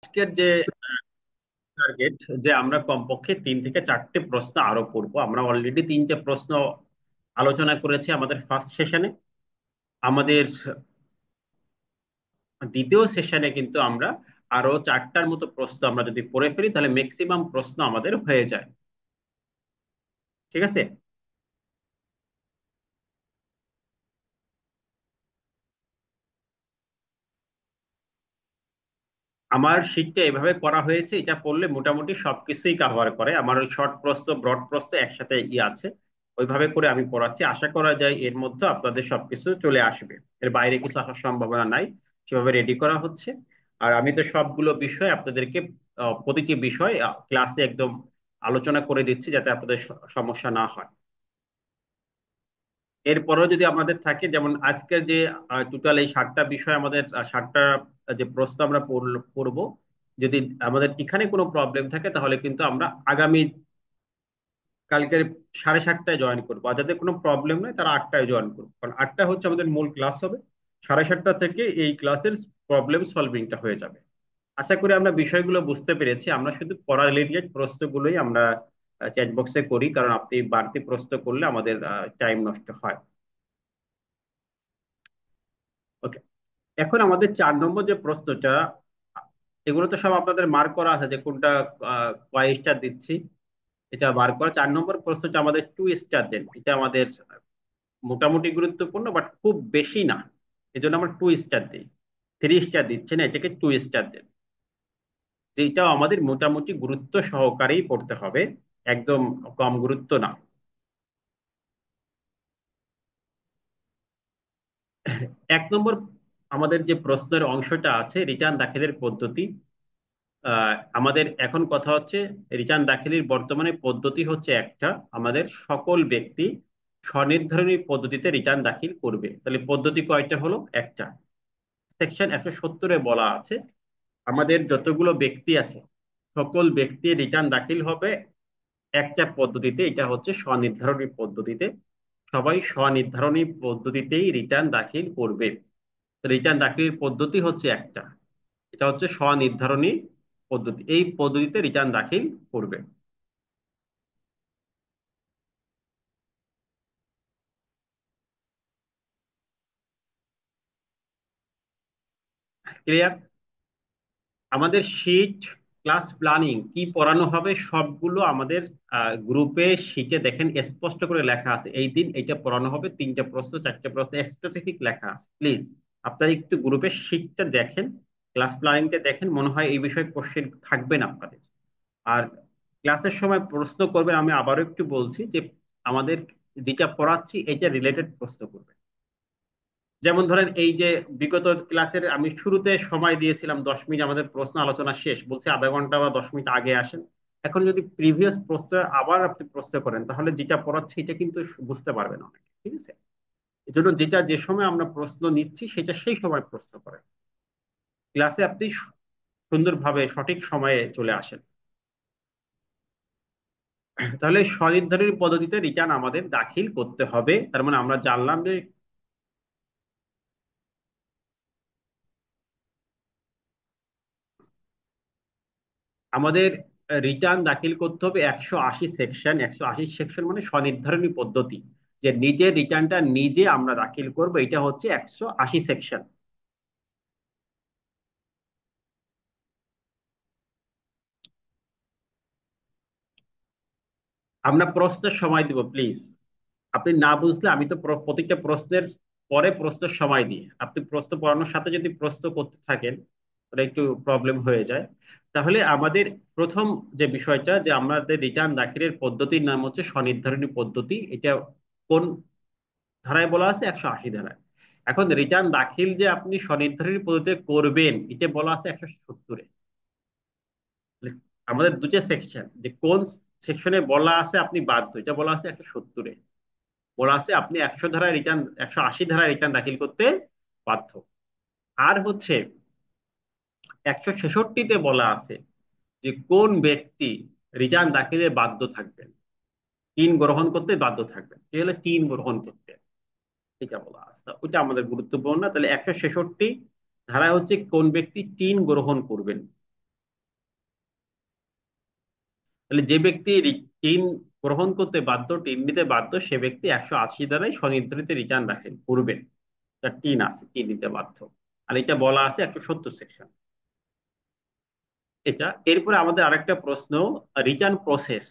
আজকের যে টার্গেট, যে আমরা কমপক্ষে 3 থেকে 4টে প্রশ্ন আরো পড়বো। আমরা অলরেডি 3টে প্রশ্ন আলোচনা করেছি আমাদের ফার্স্ট সেশনে। আমাদের দ্বিতীয় সেশনে কিন্তু আমরা আরো 4টার মতো প্রশ্ন আমরা যদি পড়ে ফেলি তাহলে ম্যাক্সিমাম প্রশ্ন আমাদের হয়ে যায়। ঠিক আছে। আমার শীটটা এভাবে করা হয়েছে, এটা পড়লে মোটামুটি সবকিছুই কভার করে। আমার ওই শর্ট প্রশ্ন ব্রড প্রশ্ন একসাথে আছে, ওইভাবে করে আমি পড়াচ্ছি। আশা করা যায় এর মধ্যে আপনাদের সবকিছু চলে আসবে, এর বাইরে কিছু আসার সম্ভাবনা নাই। সেভাবে রেডি করা হচ্ছে। আর আমি তো সবগুলো বিষয় আপনাদেরকে প্রতিটি বিষয় ক্লাসে একদম আলোচনা করে দিচ্ছি যাতে আপনাদের সমস্যা না হয়। এরপরেও যদি আমাদের থাকে, যেমন আজকের যে টোটাল এই 7টা বিষয় আমাদের 7টা যে প্রশ্ন আমরা পড়বো, যদি আমাদের এখানে কোনো প্রবলেম থাকে তাহলে কিন্তু আমরা আগামী কালকের 7:30টায় জয়েন করবো। আর যাদের কোনো প্রবলেম নেই তারা 8টায় জয়েন করবো, কারণ 8টা হচ্ছে আমাদের মূল ক্লাস হবে। 7:30টা থেকে এই ক্লাসের প্রবলেম সলভিংটা হয়ে যাবে। আশা করি আমরা বিষয়গুলো বুঝতে পেরেছি। আমরা শুধু পড়া রিলেটেড প্রশ্নগুলোই আমরা চ্যাট বক্সে করি, কারণ আপনি বাড়তি প্রশ্ন করলে আমাদের টাইম নষ্ট হয়। ওকে। এখন আমাদের 4 নম্বর যে প্রশ্নটা, এগুলো তো সব আপনাদের মার্ক করা আছে যে কোনটা কয় স্টার দিচ্ছি, এটা বার করা। 4 নম্বর প্রশ্নটা আমাদের 2 স্টার দেন, এটা আমাদের মোটামুটি গুরুত্বপূর্ণ বাট খুব বেশি না, এই জন্য আমরা 2 স্টার দিই। 3 স্টার দিচ্ছে না, এটাকে 2 স্টার দেন। যেটাও আমাদের মোটামুটি গুরুত্ব সহকারেই পড়তে হবে, একদম কম গুরুত্ব না। 1 নম্বর আমাদের যে প্রশ্নের অংশটা আছে রিটার্ন দাখিলের পদ্ধতি। আমাদের এখন কথা হচ্ছে রিটার্ন দাখিলের বর্তমানে পদ্ধতি হচ্ছে একটা, আমাদের সকল ব্যক্তি স্বনির্ধারণী পদ্ধতিতে রিটার্ন দাখিল করবে। তাহলে পদ্ধতি কয়টা হলো? একটা। সেকশন 170-এ বলা আছে আমাদের যতগুলো ব্যক্তি আছে সকল ব্যক্তি রিটার্ন দাখিল হবে একটা পদ্ধতিতে, এটা হচ্ছে স্বনির্ধারণী পদ্ধতিতে। সবাই স্বনির্ধারণী পদ্ধতিতেই রিটার্ন দাখিল করবে। রিটার্ন দাখিলের পদ্ধতি হচ্ছে একটা, এটা হচ্ছে স্বনির্ধারণী পদ্ধতি। এই পদ্ধতিতে রিটার্ন দাখিল করবে। ক্লিয়ার? আমাদের শীট, ক্লাস প্ল্যানিং কি পড়ানো হবে সবগুলো আমাদের গ্রুপে শীটে দেখেন স্পষ্ট করে লেখা আছে, এই দিন এটা পড়ানো হবে, 3টে প্রশ্ন 4টে প্রশ্ন স্পেসিফিক লেখা আছে। প্লিজ আপনারা একটু গ্রুপের শীটটা দেখেন, ক্লাস প্ল্যানিংটা দেখেন, মনে হয় এই বিষয়ে কোশ্চেন থাকবে না আপনাদের। আর ক্লাসের সময় প্রশ্ন করবেন, আমি আবারও একটু বলছি যে আমাদের যেটা পড়াচ্ছি এটা রিলেটেড প্রশ্ন করবে। যেমন ধরেন এই যে বিগত ক্লাসের আমি শুরুতে সময় দিয়েছিলাম 10 মিনিট, আমাদের প্রশ্ন আলোচনা শেষ, বলছে আধা ঘন্টা বা 10 মিনিট আগে আসেন। এখন যদি প্রিভিয়াস প্রশ্ন আবার আপনি প্রশ্ন করেন তাহলে যেটা পড়াচ্ছে এটা কিন্তু বুঝতে পারবেন অনেকে। ঠিক আছে। এই জন্য যেটা যে সময় আমরা প্রশ্ন নিচ্ছি সেটা সেই সময় প্রশ্ন করেন, ক্লাসে আপনি সুন্দরভাবে সঠিক সময়ে চলে আসেন। তাহলে স্বনির্ধারণী পদ্ধতিতে রিটার্ন আমাদের দাখিল করতে হবে, তার মানে আমরা জানলাম যে আমাদের রিটার্ন দাখিল করতে হবে 180 সেকশন। 180 সেকশন মানে স্বনির্ধারণী পদ্ধতি, যে নিজের রিটার্নটা নিজে আমরা দাখিল করব, এটা হচ্ছে 180 সেকশন। আমরা প্রশ্নের সময় দিব প্লিজ। আপনি না বুঝলে আমি তো প্রত্যেকটা প্রশ্নের পরে প্রশ্নের সময় দিই, আপনি প্রশ্ন পড়ানোর সাথে যদি প্রশ্ন করতে থাকেন তাহলে একটু প্রবলেম হয়ে যায়। তাহলে আমাদের প্রথম যে বিষয়টা, যে আমাদের রিটার্ন দাখিলের পদ্ধতির নাম হচ্ছে স্বনির্ধারণী পদ্ধতি। এটা কোন ধারায় বলা আছে? 180 ধারায়। এখন রিটার্ন দাখিল যে আপনি স্বনির্ধারিত পদ্ধতিতে করবেন এটা বলা আছে 170-এ। আমাদের দুটো সেকশন, যে কোন সেকশনে বলা আছে আপনি বাধ্য, এটা বলা আছে 170-এ। বলা আছে আপনি 100 ধারায় রিটার্ন, 180 ধারায় রিটার্ন দাখিল করতে বাধ্য। আর হচ্ছে 166-তে বলা আছে যে কোন ব্যক্তি রিটার্ন দাখিলে বাধ্য থাকবেন, টিন গ্রহণ করতে বাধ্য থাকবেন, সে হলো টিন গ্রহণ করতে। এটা বলা আছে, ওইটা আমাদের গুরুত্বপূর্ণ না। তাহলে 166 ধারায় হচ্ছে কোন ব্যক্তি টিন গ্রহণ করবেন। তাহলে যে ব্যক্তি ঋণ গ্রহণ করতে বাধ্য, ঋণ নিতে বাধ্য, সে ব্যক্তি 180 দ্বারাই স্বনির্ধারিত রিটার্ন দাখিল করবেন। তার টিন আছে, টিন নিতে বাধ্য। আর এটা বলা আছে 170 সেকশন। এটা এরপরে আমাদের আরেকটা প্রশ্ন, রিটার্ন প্রসেস।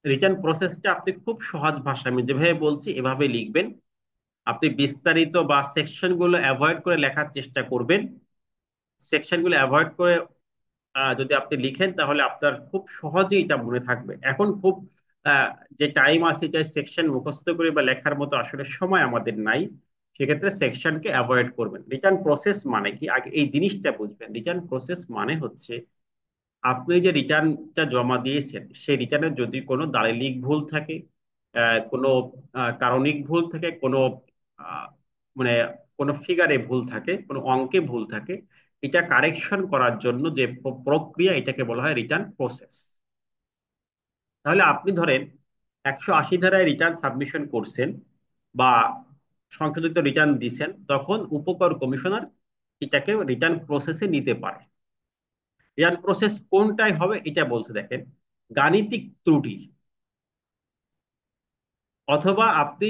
রিটার্ন প্রসেসটা আপনি খুব সহজ ভাষায়, আমি যেভাবে বলছি এভাবে লিখবেন। আপনি বিস্তারিত বা সেকশন গুলো অ্যাভয়েড করে লেখার চেষ্টা করবেন। সেকশন গুলো অ্যাভয়েড করে যদি আপনি লিখেন তাহলে আপনার খুব সহজেই এটা মনে থাকবে। এখন খুব আহ, যে টাইম আছে, এটা সেকশন মুখস্থ করে বা লেখার মতো আসলে সময় আমাদের নাই। সেক্ষেত্রে সেকশনকে অ্যাভয়েড করবেন। রিটার্ন প্রসেস মানে কি, আগে এই জিনিসটা বুঝবেন। রিটার্ন প্রসেস মানে হচ্ছে, আপনি যে রিটার্নটা জমা দিয়েছেন সেই রিটার্নে যদি কোনো দালিলিক ভুল থাকে, কোনো কারণিক ভুল থাকে, কোনো আহ, মানে কোনো ফিগারে ভুল থাকে, কোনো অঙ্কে ভুল থাকে, এটা কারেকশন করার জন্য যে প্রক্রিয়া, এটাকে বলা হয় রিটার্ন প্রসেস। তাহলে আপনি ধরেন 180 ধারায় রিটার্ন সাবমিশন করছেন বা সংশোধিত রিটার্ন দিছেন, তখন উপকর কমিশনার এটাকে রিটার্ন প্রসেসে নিতে পারে। রিটার্ন প্রসেস কোনটাই হবে এটা বলছে দেখেন, গাণিতিক ত্রুটি, অথবা আপনি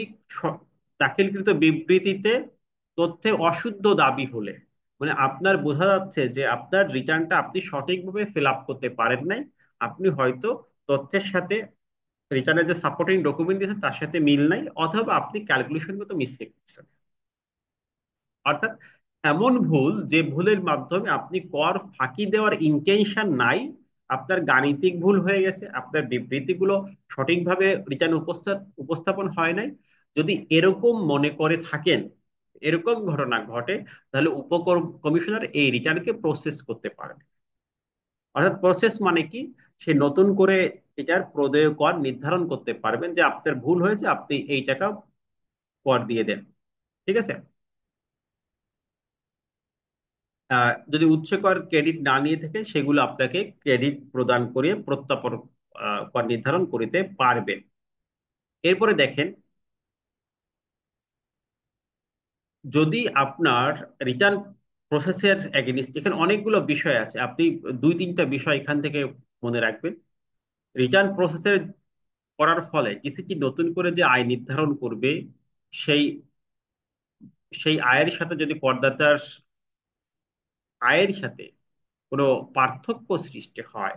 দাখিলকৃত বিবৃতিতে তথ্যে অশুদ্ধ দাবি হলে, মানে আপনার বোঝা যাচ্ছে যে আপনার রিটার্নটা আপনি সঠিকভাবে ফিল আপ করতে পারেন নাই, আপনি হয়তো তথ্যের সাথে রিটার্নের যে সাপোর্টিং ডকুমেন্ট দিয়েছেন তার সাথে মিল নাই, অথবা আপনি ক্যালকুলেশন মতো মিস্টেক করছেন। অর্থাৎ এমন ভুল যে ভুলের মাধ্যমে আপনি কর ফাঁকি দেওয়ার ইন্টেনশন নাই, আপনার গাণিতিক ভুল হয়ে গেছে, আপনার বিবৃতিগুলো সঠিকভাবে রিটার্ন উপস্থাপন হয় নাই। যদি এরকম মনে করে থাকেন, এরকম ঘটনা ঘটে, তাহলে কমিশনার এই রিটার্নকে প্রসেস করতে পারেন। অর্থাৎ প্রসেস মানে কি, সে নতুন করে এটার প্রদেয় কর নির্ধারণ করতে পারবেন যে আপনার ভুল হয়েছে, আপনি এই টাকা কর দিয়ে দেন। ঠিক আছে। যদি উৎসকর ক্রেডিট না নিয়ে থাকে, সেগুলো আপনাকে ক্রেডিট প্রদান করে প্রত্যর্পণ কর নির্ধারণ করিতে পারবেন। এরপরে দেখেন, যদি আপনার রিটার্ন প্রসেসের এগেনিস্ট, এখানে অনেকগুলো বিষয় আছে, আপনি দুই তিনটা বিষয় এখান থেকে মনে রাখবেন। রিটার্ন প্রসেসের করার ফলে ডিসিটি নতুন করে যে আয় নির্ধারণ করবে, সেই সেই আয়ের সাথে যদি করদাতার আয়ের সাথে কোনো পার্থক্য সৃষ্টি হয়,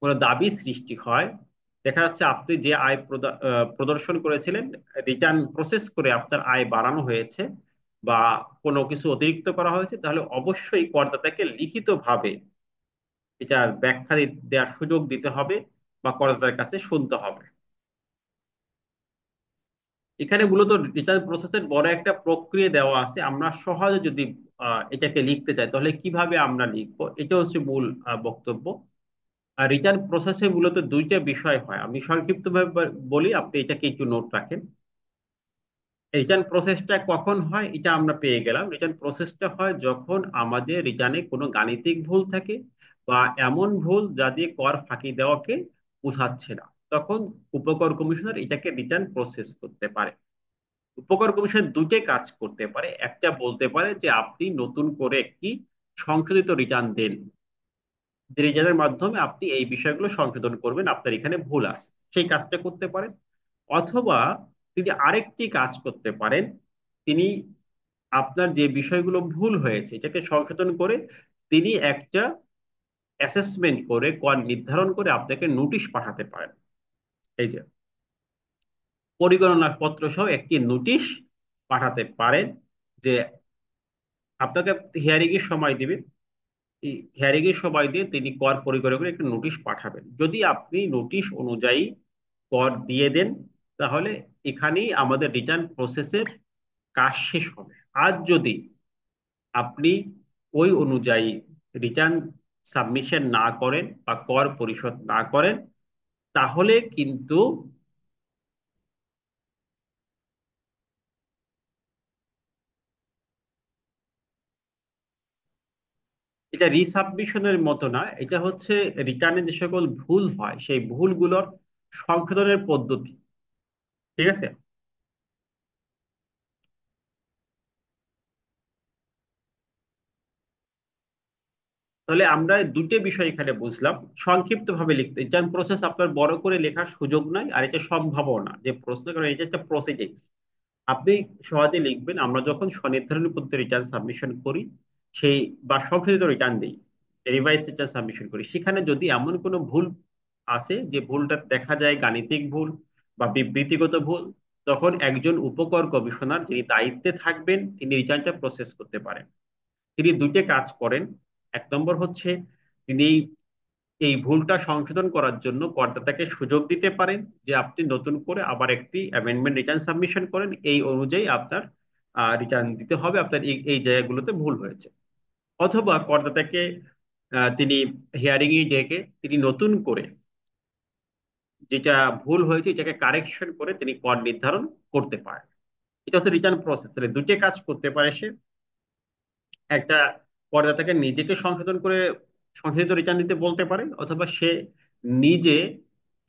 কোনো দাবি সৃষ্টি হয়, দেখা যাচ্ছে আপনি যে আয় প্রদর্শন করেছিলেন, রিটার্ন প্রসেস করে আপনার আয় বাড়ানো হয়েছে বা কোনো কিছু অতিরিক্ত করা হয়েছে, তাহলে অবশ্যই করদাতাকে লিখিতভাবে এটার ব্যাখ্যা দেওয়ার সুযোগ দিতে হবে বা করদাতার কাছে শুনতে হবে। এখানে মূলত রিটার্ন প্রসেসের বড় একটা প্রক্রিয়া দেওয়া আছে। আমরা সহজে যদি এটাকে লিখতে চাই তাহলে কিভাবে আমরা লিখবো, এটা হচ্ছে মূল বক্তব্য। আর রিটার্ন প্রসেসে মূলত দুইটা বিষয় হয়, আমি সংক্ষিপ্তভাবে বলি, আপনি এটাকে একটু নোট রাখেন। রিটার্ন প্রসেসটা কখন হয় এটা আমরা পেয়ে গেলাম। রিটার্ন প্রসেসটা হয় যখন আমাদের রিটার্নে কোনো গাণিতিক ভুল থাকে বা এমন ভুল যা দিয়ে কর ফাঁকি দেওয়াকে বোঝাচ্ছে না, তখন উপকর কমিশনার এটাকে রিটার্ন প্রসেস করতে পারে। উপকর কমিশন দুইটাই কাজ করতে পারে। একটা বলতে পারে যে আপনি নতুন করে একটি সংশোধিত রিটার্ন দেন, রিটার্নের মাধ্যমে আপনি এই বিষয়গুলো সংশোধন করবেন, আপনার এখানে ভুল আছে, সেই কাজটা করতে পারেন। অথবা তিনি আরেকটি কাজ করতে পারেন, তিনি আপনার যে বিষয়গুলো ভুল হয়েছে এটাকে সংশোধন করে তিনি একটা অ্যাসেসমেন্ট করে কর নির্ধারণ করে আপনাকে নোটিশ পাঠাতে পারেন। এই যে পরিগণনা পত্র সহ একটি নোটিশ পাঠাতে পারেন, যে আপনাকে হিয়ারিং এর সময় দিবে, এই হিয়ারিং এর সময় দিয়ে তিনি কর পরিকরে করে একটা নোটিশ পাঠাবেন। যদি আপনি নোটিশ অনুযায়ী কর দিয়ে দেন, তাহলে এখানেই আমাদের রিটার্ন প্রসেসের কাজ শেষ হবে। আর যদি আপনি ওই অনুযায়ী রিটার্ন সাবমিশন না করেন বা কর পরিশোধ না করেন, তাহলে কিন্তু এটা রিসাবমিশনের মতো না, এটা হচ্ছে রিটার্নে যে সকল ভুল হয় সেই ভুলগুলোর সংশোধনের পদ্ধতি। ঠিক আছে। তাহলে আমরা দুটো বিষয় এখানে বুঝলাম। সংক্ষিপ্ত ভাবে লিখতে রিটার্ন প্রসেস আপনার বড় করে লেখার সুযোগ নাই, আর এটা সম্ভবও না যে প্রসেস, কারণ এটা একটা প্রসিডিংস। আপনি সহজে লিখবেন, আমরা যখন স্বনির্ধারণ পদ্ধতি রিটার্ন সাবমিশন করি, সেই বা সংশোধিত রিটার্ন দিই, রিভাইস রিটার্ন সাবমিশন করি, সেখানে যদি এমন কোনো ভুল আছে যে ভুলটা দেখা যায় গাণিতিক ভুল বা বিবৃতিগত ভুল, তখন একজন উপকর কমিশনার যিনি দায়িত্বে থাকবেন তিনি রিটার্নটা প্রসেস করতে পারেন। তিনি দুইটা কাজ করেন। এক নম্বর হচ্ছে তিনি এই ভুলটা সংশোধন করার জন্য করদাতাকে সুযোগ দিতে পারেন যে আপনি নতুন করে আবার একটি অ্যামেন্ডমেন্ট রিটার্ন সাবমিশন করেন, এই অনুযায়ী আপনার রিটার্ন দিতে হবে, আপনার এই এই জায়গাগুলোতে ভুল হয়েছে। অথবা করদাতাকে তিনি হিয়ারিং এ ডেকে তিনি নতুন করে যেটা ভুল হয়েছে এটাকে কারেকশন করে তিনি কর নির্ধারণ করতে পারেন। এটা হচ্ছে রিটার্ন প্রসেস। তাহলে দুইটা কাজ করতে পারে সে। একটা, করদাতাকে নিজেকে সংশোধন করে সংশোধিত রিটার্ন দিতে বলতে পারে, অথবা সে নিজে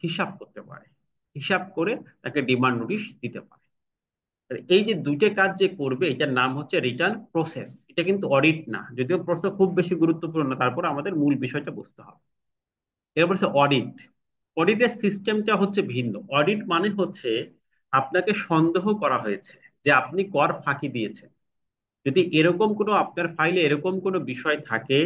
হিসাব করতে পারে, হিসাব করে তাকে ডিমান্ড নোটিশ দিতে পারে। তাহলে এই যে দুইটা কাজ যে করবে এটার নাম হচ্ছে রিটার্ন প্রসেস। এটা কিন্তু অডিট না, যদিও প্রশ্ন খুব বেশি গুরুত্বপূর্ণ না, তারপর আমাদের মূল বিষয়টা বুঝতে হবে। এরপর হচ্ছে অডিট। অডিটের সিস্টেমটা হচ্ছে ভিন্ন। অডিট মানে হচ্ছে আপনাকে সন্দেহ করা হয়েছে যে আপনি কর ফাঁকি দিয়েছেন। যদি এরকম কোনো আপনার ফাইলে এরকম কোনো বিষয় থাকে,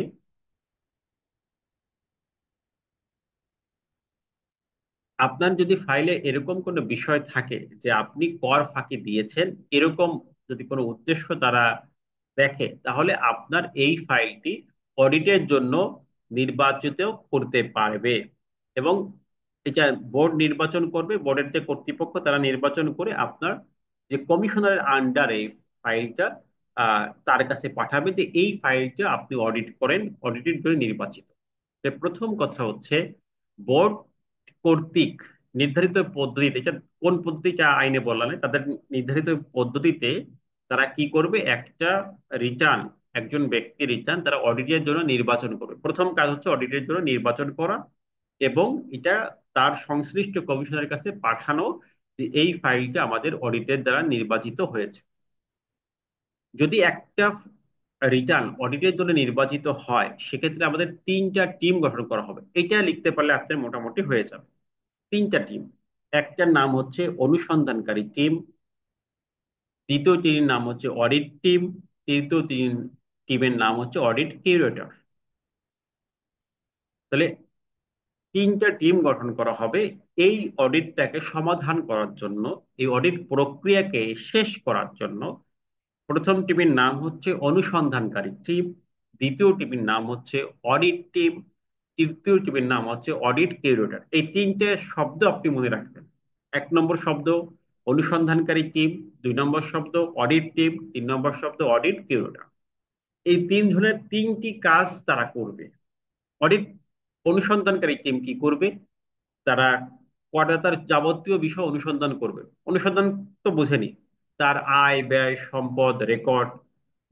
আপনার যদি ফাইলে এরকম কোনো বিষয় থাকে যে আপনি কর ফাঁকি দিয়েছেন, এরকম যদি কোনো উদ্দেশ্য তারা দেখে, তাহলে আপনার এই ফাইলটি অডিটের জন্য নির্বাচিত করতে পারবে। এবং এটা বোর্ড নির্বাচন করবে, বোর্ডের যে কর্তৃপক্ষ তারা নির্বাচন করে আপনার যে কমিশনারের আন্ডারে ফাইলটা তার কাছে পাঠাবে যে এই ফাইলটা আপনি অডিট করেন, অডিটের জন্য নির্বাচিত। তো প্রথম কথা হচ্ছে বোর্ড কর্তৃক নির্ধারিত পদ্ধতিতে, এটা কোন পদ্ধতিটা আইনে বলা নেই, তাদের নির্ধারিত পদ্ধতিতে তারা কি করবে, একটা রিটার্ন, একজন ব্যক্তি রিটার্ন তারা অডিটের জন্য নির্বাচন করবে। প্রথম কাজ হচ্ছে অডিটের জন্য নির্বাচন করা, এবং এটা তার সংশ্লিষ্ট কমিশনারের কাছে পাঠানো যে এই ফাইলটা আমাদের অডিটের দ্বারা নির্বাচিত হয়েছে। যদি একটা রিটার্ন অডিটের জন্য নির্বাচিত হয়, সেক্ষেত্রে আমাদের তিনটা টিম গঠন করা হবে। এটা লিখতে পারলে আপনার মোটামুটি হয়ে যাবে। তিনটা টিম। একটার নাম হচ্ছে অনুসন্ধানকারী টিম, দ্বিতীয় টিমের নাম হচ্ছে অডিট টিম, তৃতীয় টিমের নাম হচ্ছে অডিট কিউরেটর। তাহলে তিনটা টিম গঠন করা হবে এই অডিটটাকে সমাধান করার জন্য, এই অডিট প্রক্রিয়াকে শেষ করার জন্য। প্রথম টিমের নাম হচ্ছে অনুসন্ধানকারী টিম, দ্বিতীয় টিমের নাম হচ্ছে অডিট টিম, তৃতীয় টিমের নাম হচ্ছে অডিট কিউরেটর। এই তিনটে শব্দ আপনি মনে রাখবেন। এক নম্বর শব্দ অনুসন্ধানকারী টিম, দুই নম্বর শব্দ অডিট টিম, তিন নম্বর শব্দ অডিট কিউরেটর। এই তিনজনের তিনটি কাজ তারা করবে। অডিট অনুসন্ধানকারী টিম কি করবে, তারা করদাতার যাবতীয় বিষয় অনুসন্ধান করবে। অনুসন্ধান তো বুঝেনি, তার আয় ব্যয় সম্পদ রেকর্ড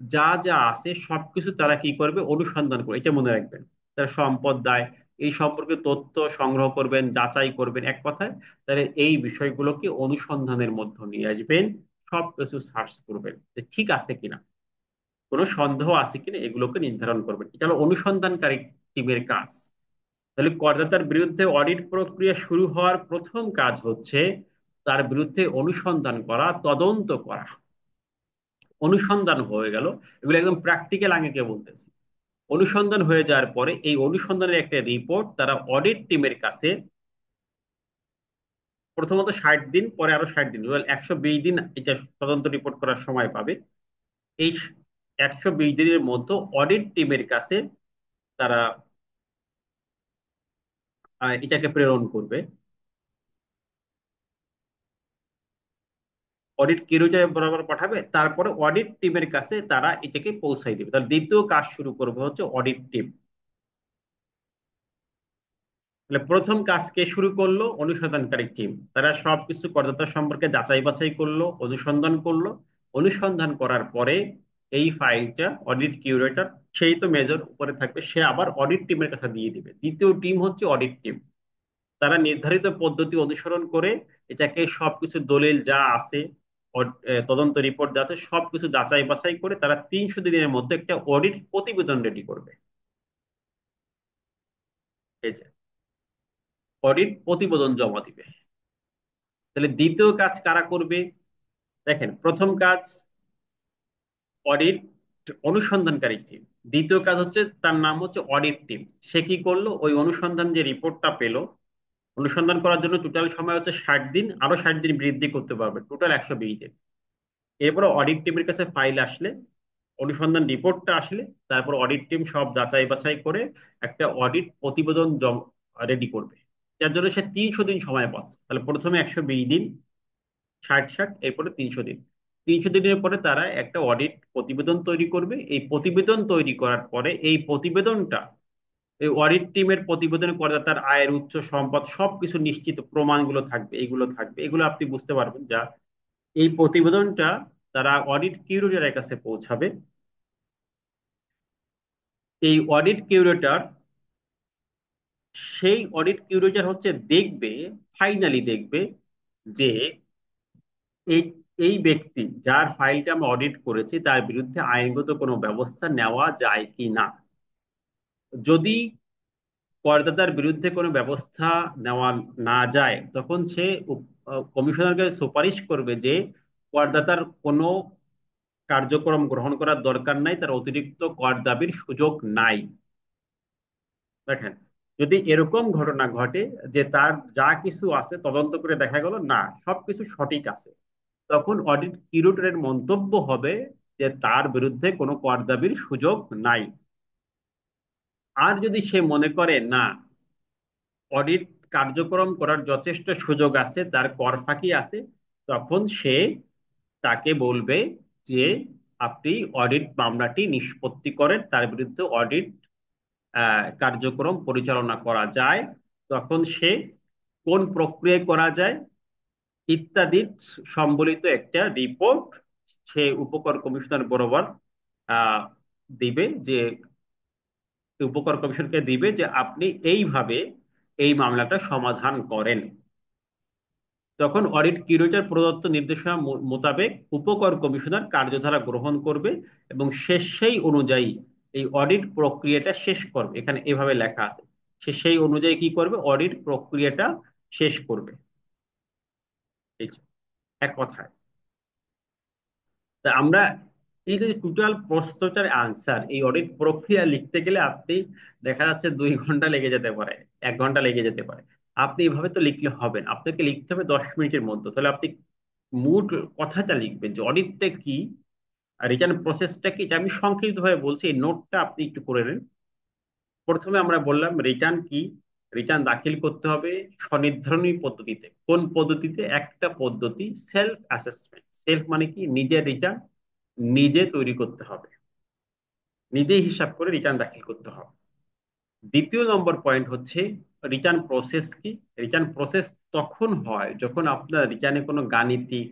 যা যা আছে সবকিছু তারা কি করবে, অনুসন্ধান করবে। এটা মনে রাখবেন, তার সম্পদ দায় এই সম্পর্কে তথ্য সংগ্রহ করবেন, যাচাই করবেন, এক কথায় তাহলে এই বিষয়গুলোকে অনুসন্ধানের মধ্যে নিয়ে আসবেন। সবকিছু সার্চ করবেন যে ঠিক আছে কিনা, কোনো সন্দেহ আছে কিনা, এগুলোকে নির্ধারণ করবেন। এটা হলো অনুসন্ধানকারী টিমের কাজ। তাহলে করদাতার বিরুদ্ধে অডিট প্রক্রিয়া শুরু হওয়ার প্রথম কাজ হচ্ছে তার বিরুদ্ধে অনুসন্ধান করা, তদন্ত করা। অনুসন্ধান হয়ে গেল, এগুলো একদম প্র্যাকটিক্যাল আঙ্গিকে বলতেছি। অনুসন্ধান হয়ে যাওয়ার পরে এই অনুসন্ধানের একটা রিপোর্ট তারা অডিট টিমের কাছে, প্রথমত 60 দিন, পরে আরো 60 দিন, 120 দিন এটা তদন্ত রিপোর্ট করার সময় পাবে। এই 120 দিনের মধ্যে অডিট টিমের কাছে তারা এটাকে প্রেরণ করবে, অডিট কিউরেটর বরাবর পাঠাবে, তারপরে অডিট টিমের কাছে তারা এটাকে পৌঁছাই দেবে। তাহলে দ্বিতীয় কাজ শুরু করবে হচ্ছে অডিট টিম। তাহলে প্রথম কাজ কে শুরু করলো, অনুসন্ধানকারী টিম। তারা সবকিছু করদাতা সম্পর্কে যাচাই বাছাই করলো, অনুসন্ধান করলো। অনুসন্ধান করার পরে এই ফাইলটা অডিট কিউরেটর, সেই তো মেজর উপরে থাকবে, সে আবার অডিট টিমের কাছে দিয়ে দিবে। দ্বিতীয় টিম হচ্ছে অডিট টিম। তারা নির্ধারিত পদ্ধতি অনুসরণ করে এটাকে সবকিছু দলিল যা আছে, তদন্ত রিপোর্ট যা আছে সবকিছু যাচাই বাছাই করে তারা 300 দিনের মধ্যে একটা অডিট প্রতিবেদন রেডি করবে। এই যে অডিট প্রতিবেদন জমা দিবে। তাহলে দ্বিতীয় কাজ কারা করবে? দেখেন, প্রথম কাজ অডিট অনুসন্ধানকারী টিম। দ্বিতীয় কাজ হচ্ছে, তার নাম হচ্ছে অডিট টিম। সে কি করলো? ওই অনুসন্ধান যে রিপোর্টটা পেলো, অনুসন্ধান করার জন্য টোটাল সময় হচ্ছে 60 দিন, আরো 60 দিন বৃদ্ধি করতে পারবে, টোটাল 120 দিন। এরপরে অডিট টিমের কাছে ফাইল আসলে, অনুসন্ধান রিপোর্টটা আসলে, তারপর অডিট টিম সব যাচাই বাছাই করে একটা অডিট প্রতিবেদন রেডি করবে। যার জন্য সে 300 দিন সময় পাচ্ছে। তাহলে প্রথমে 120 দিন, 60 60, এরপরে 300 দিন। 300 দিনের পরে তারা একটা অডিট প্রতিবেদন তৈরি করবে। এই প্রতিবেদন তৈরি করার পরে এই প্রতিবেদনটা, এই অডিট টিমের প্রতিবেদনে করে তার আয়ের উৎস, সম্পদ সবকিছু নিশ্চিত প্রমাণগুলো থাকবে, এগুলো থাকবে, এগুলো আপনি বুঝতে পারবেন। যা এই প্রতিবেদনটা তারা অডিট কিউরেটরের কাছে পৌঁছাবে। এই অডিট কিউরেটর, সেই অডিট কিউরেটর হচ্ছে দেখবে, ফাইনালি দেখবে যে এই এই ব্যক্তি যার ফাইলটা আমরা অডিট করেছি তার বিরুদ্ধে আইনগত কোনো ব্যবস্থা নেওয়া যায় কি না। যদি করদাতার বিরুদ্ধে কোনো ব্যবস্থা নেওয়া না যায়, তখন সে কমিশনারকে সুপারিশ করবে যে করদাতার কোনো কার্যক্রম গ্রহণ করার দরকার নাই, তার অতিরিক্ত কর দাবির সুযোগ নাই। দেখেন, যদি এরকম ঘটনা ঘটে যে তার যা কিছু আছে তদন্ত করে দেখা গেল না সবকিছু সঠিক আছে, তখন অডিট কিউরেটরের মন্তব্য হবে যে তার বিরুদ্ধে কোনো কর দাবির সুযোগ নাই। আর যদি সে মনে করে না, অডিট কার্যক্রম করার যথেষ্ট সুযোগ আছে, তার কর ফাঁকি আছে, তখন সে তাকে বলবে যে আপনি অডিট মামলাটি নিষ্পত্তি করেন, তার বিরুদ্ধে অডিট কার্যক্রম পরিচালনা করা যায়। তখন সে কোন প্রক্রিয়ায় করা যায় ইত্যাদি সম্বলিত একটা রিপোর্ট সে উপকর কমিশনার বরাবর আহ, দিবে, যে উপকর কমিশনকে দিবে যে আপনি এইভাবে এই মামলাটা সমাধান করেন। তখন অডিট কিউরেটর প্রদত্ত নির্দেশনা মোতাবেক উপকর কমিশনার কার্যধারা গ্রহণ করবে এবং সেই অনুযায়ী এই অডিট প্রক্রিয়াটা শেষ করবে। এখানে এভাবে লেখা আছে, সে সেই অনুযায়ী কি করবে? অডিট প্রক্রিয়াটা শেষ করবে। এই যে, এক কথায়, তা আমরা এই যে টোটাল প্রশ্নটার আনসার, এই অডিট প্রক্রিয়া লিখতে গেলে আপনি দেখা যাচ্ছে 2 ঘন্টা লেগে যেতে পারে, 1 ঘন্টা লেগে যেতে পারে। আপনি এইভাবে তো লিখলে হবে না, আপনাকে লিখতে হবে 10 মিনিটের মধ্যে। তাহলে আপনি মূল কথাটা লিখবেন যে অডিটটা কি, আর রিটার্ন প্রসেসটা কি। এটা আমি সংক্ষিপ্ত ভাবে বলছি, এই নোটটা আপনি একটু করে নেন। প্রথমে আমরা বললাম রিটার্ন কি। রিটার্ন দাখিল করতে হবে স্বনির্ধারণী পদ্ধতিতে। কোন পদ্ধতিতে? একটা পদ্ধতি, সেলফ অ্যাসেসমেন্ট। সেলফ মানে কি? নিজের রিটার্ন নিজে তৈরি করতে হবে, নিজেই হিসাব করে রিটার্ন দাখিল করতে হবে। দ্বিতীয় নম্বর পয়েন্ট হচ্ছে রিটার্ন প্রসেস কি। রিটার্ন প্রসেস তখন হয় যখন আপনার রিটার্নে কোনো গাণিতিক,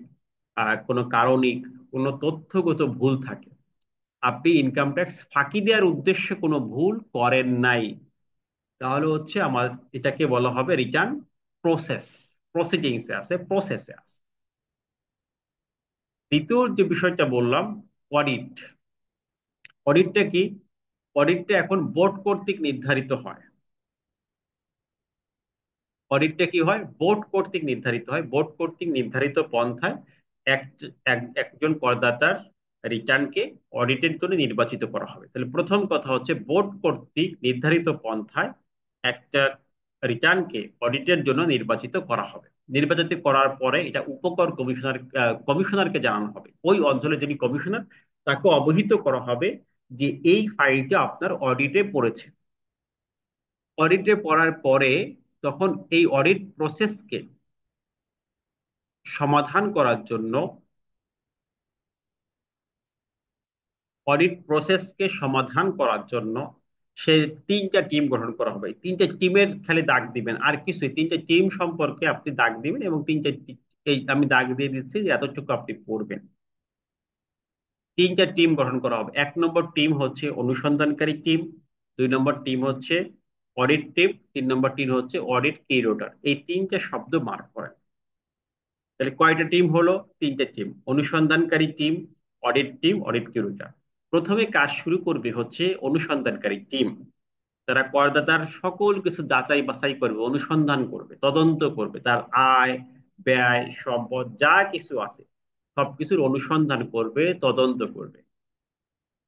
কোনো কারণিক, কোনো তথ্যগত ভুল থাকে। আপনি ইনকাম ট্যাক্স ফাঁকি দেওয়ার উদ্দেশ্যে কোনো ভুল করেন নাই, তাহলে হচ্ছে আমার এটাকে বলা হবে রিটার্ন প্রসেস। প্রসিডিংসে আছে, প্রসেসে আছে। দ্বিতীয় যে বিষয়টা বললাম, অডিট। অডিটটা কি? অডিটটা এখন বোর্ড কর্তৃক নির্ধারিত হয়। অডিটটা কি হয়? বোর্ড কর্তৃক নির্ধারিত হয়। বোর্ড কর্তৃক নির্ধারিত পন্থায় একজন করদাতার রিটার্নকে অডিটের জন্য নির্বাচিত করা হবে। তাহলে প্রথম কথা হচ্ছে বোর্ড কর্তৃক নির্ধারিত পন্থায় একটা রিটার্নকে অডিটের জন্য নির্বাচিত করা হবে। নির্বাচিত করার পরে এটা উপকর কমিশনারকে জানানো হবে। ওই অঞ্চলে যিনি কমিশনার, তাকে অবহিত করা হবে যে এই ফাইলটা আপনার অডিটে পড়েছে। অডিটে পড়ার পরে তখন এই অডিট প্রসেসকে সমাধান করার জন্য, অডিট প্রসেসকে সমাধান করার জন্য সে 3টা টিম গঠন করা হবে। 3টে টিমের খালি দাগ দিবেন, আর কিছুই। 3টে টিম সম্পর্কে আপনি দাগ দিবেন এবং এই আমি দাগ দিয়ে দিচ্ছি যে এতটুকু আপনি পড়বেন। 3টা টিম গঠন করা হবে। 1 নম্বর টিম হচ্ছে অনুসন্ধানকারী টিম, 2 নম্বর টিম হচ্ছে অডিট টিম, 3 নম্বর টিম হচ্ছে অডিট কিউরেটর। এই 3টে শব্দ মার্ক করেন। তাহলে কয়টা টিম হলো? 3টে টিম, অনুসন্ধানকারী team, audit team, audit curator. প্রথমে কাজ শুরু করবে হচ্ছে অনুসন্ধানকারী টিম। তারা করদাতার সকল কিছু যাচাই বাছাই করবে, অনুসন্ধান করবে, তদন্ত করবে, তার আয়, ব্যয়, সম্পদ যা কিছু আছে সবকিছুর অনুসন্ধান করবে, তদন্ত করবে।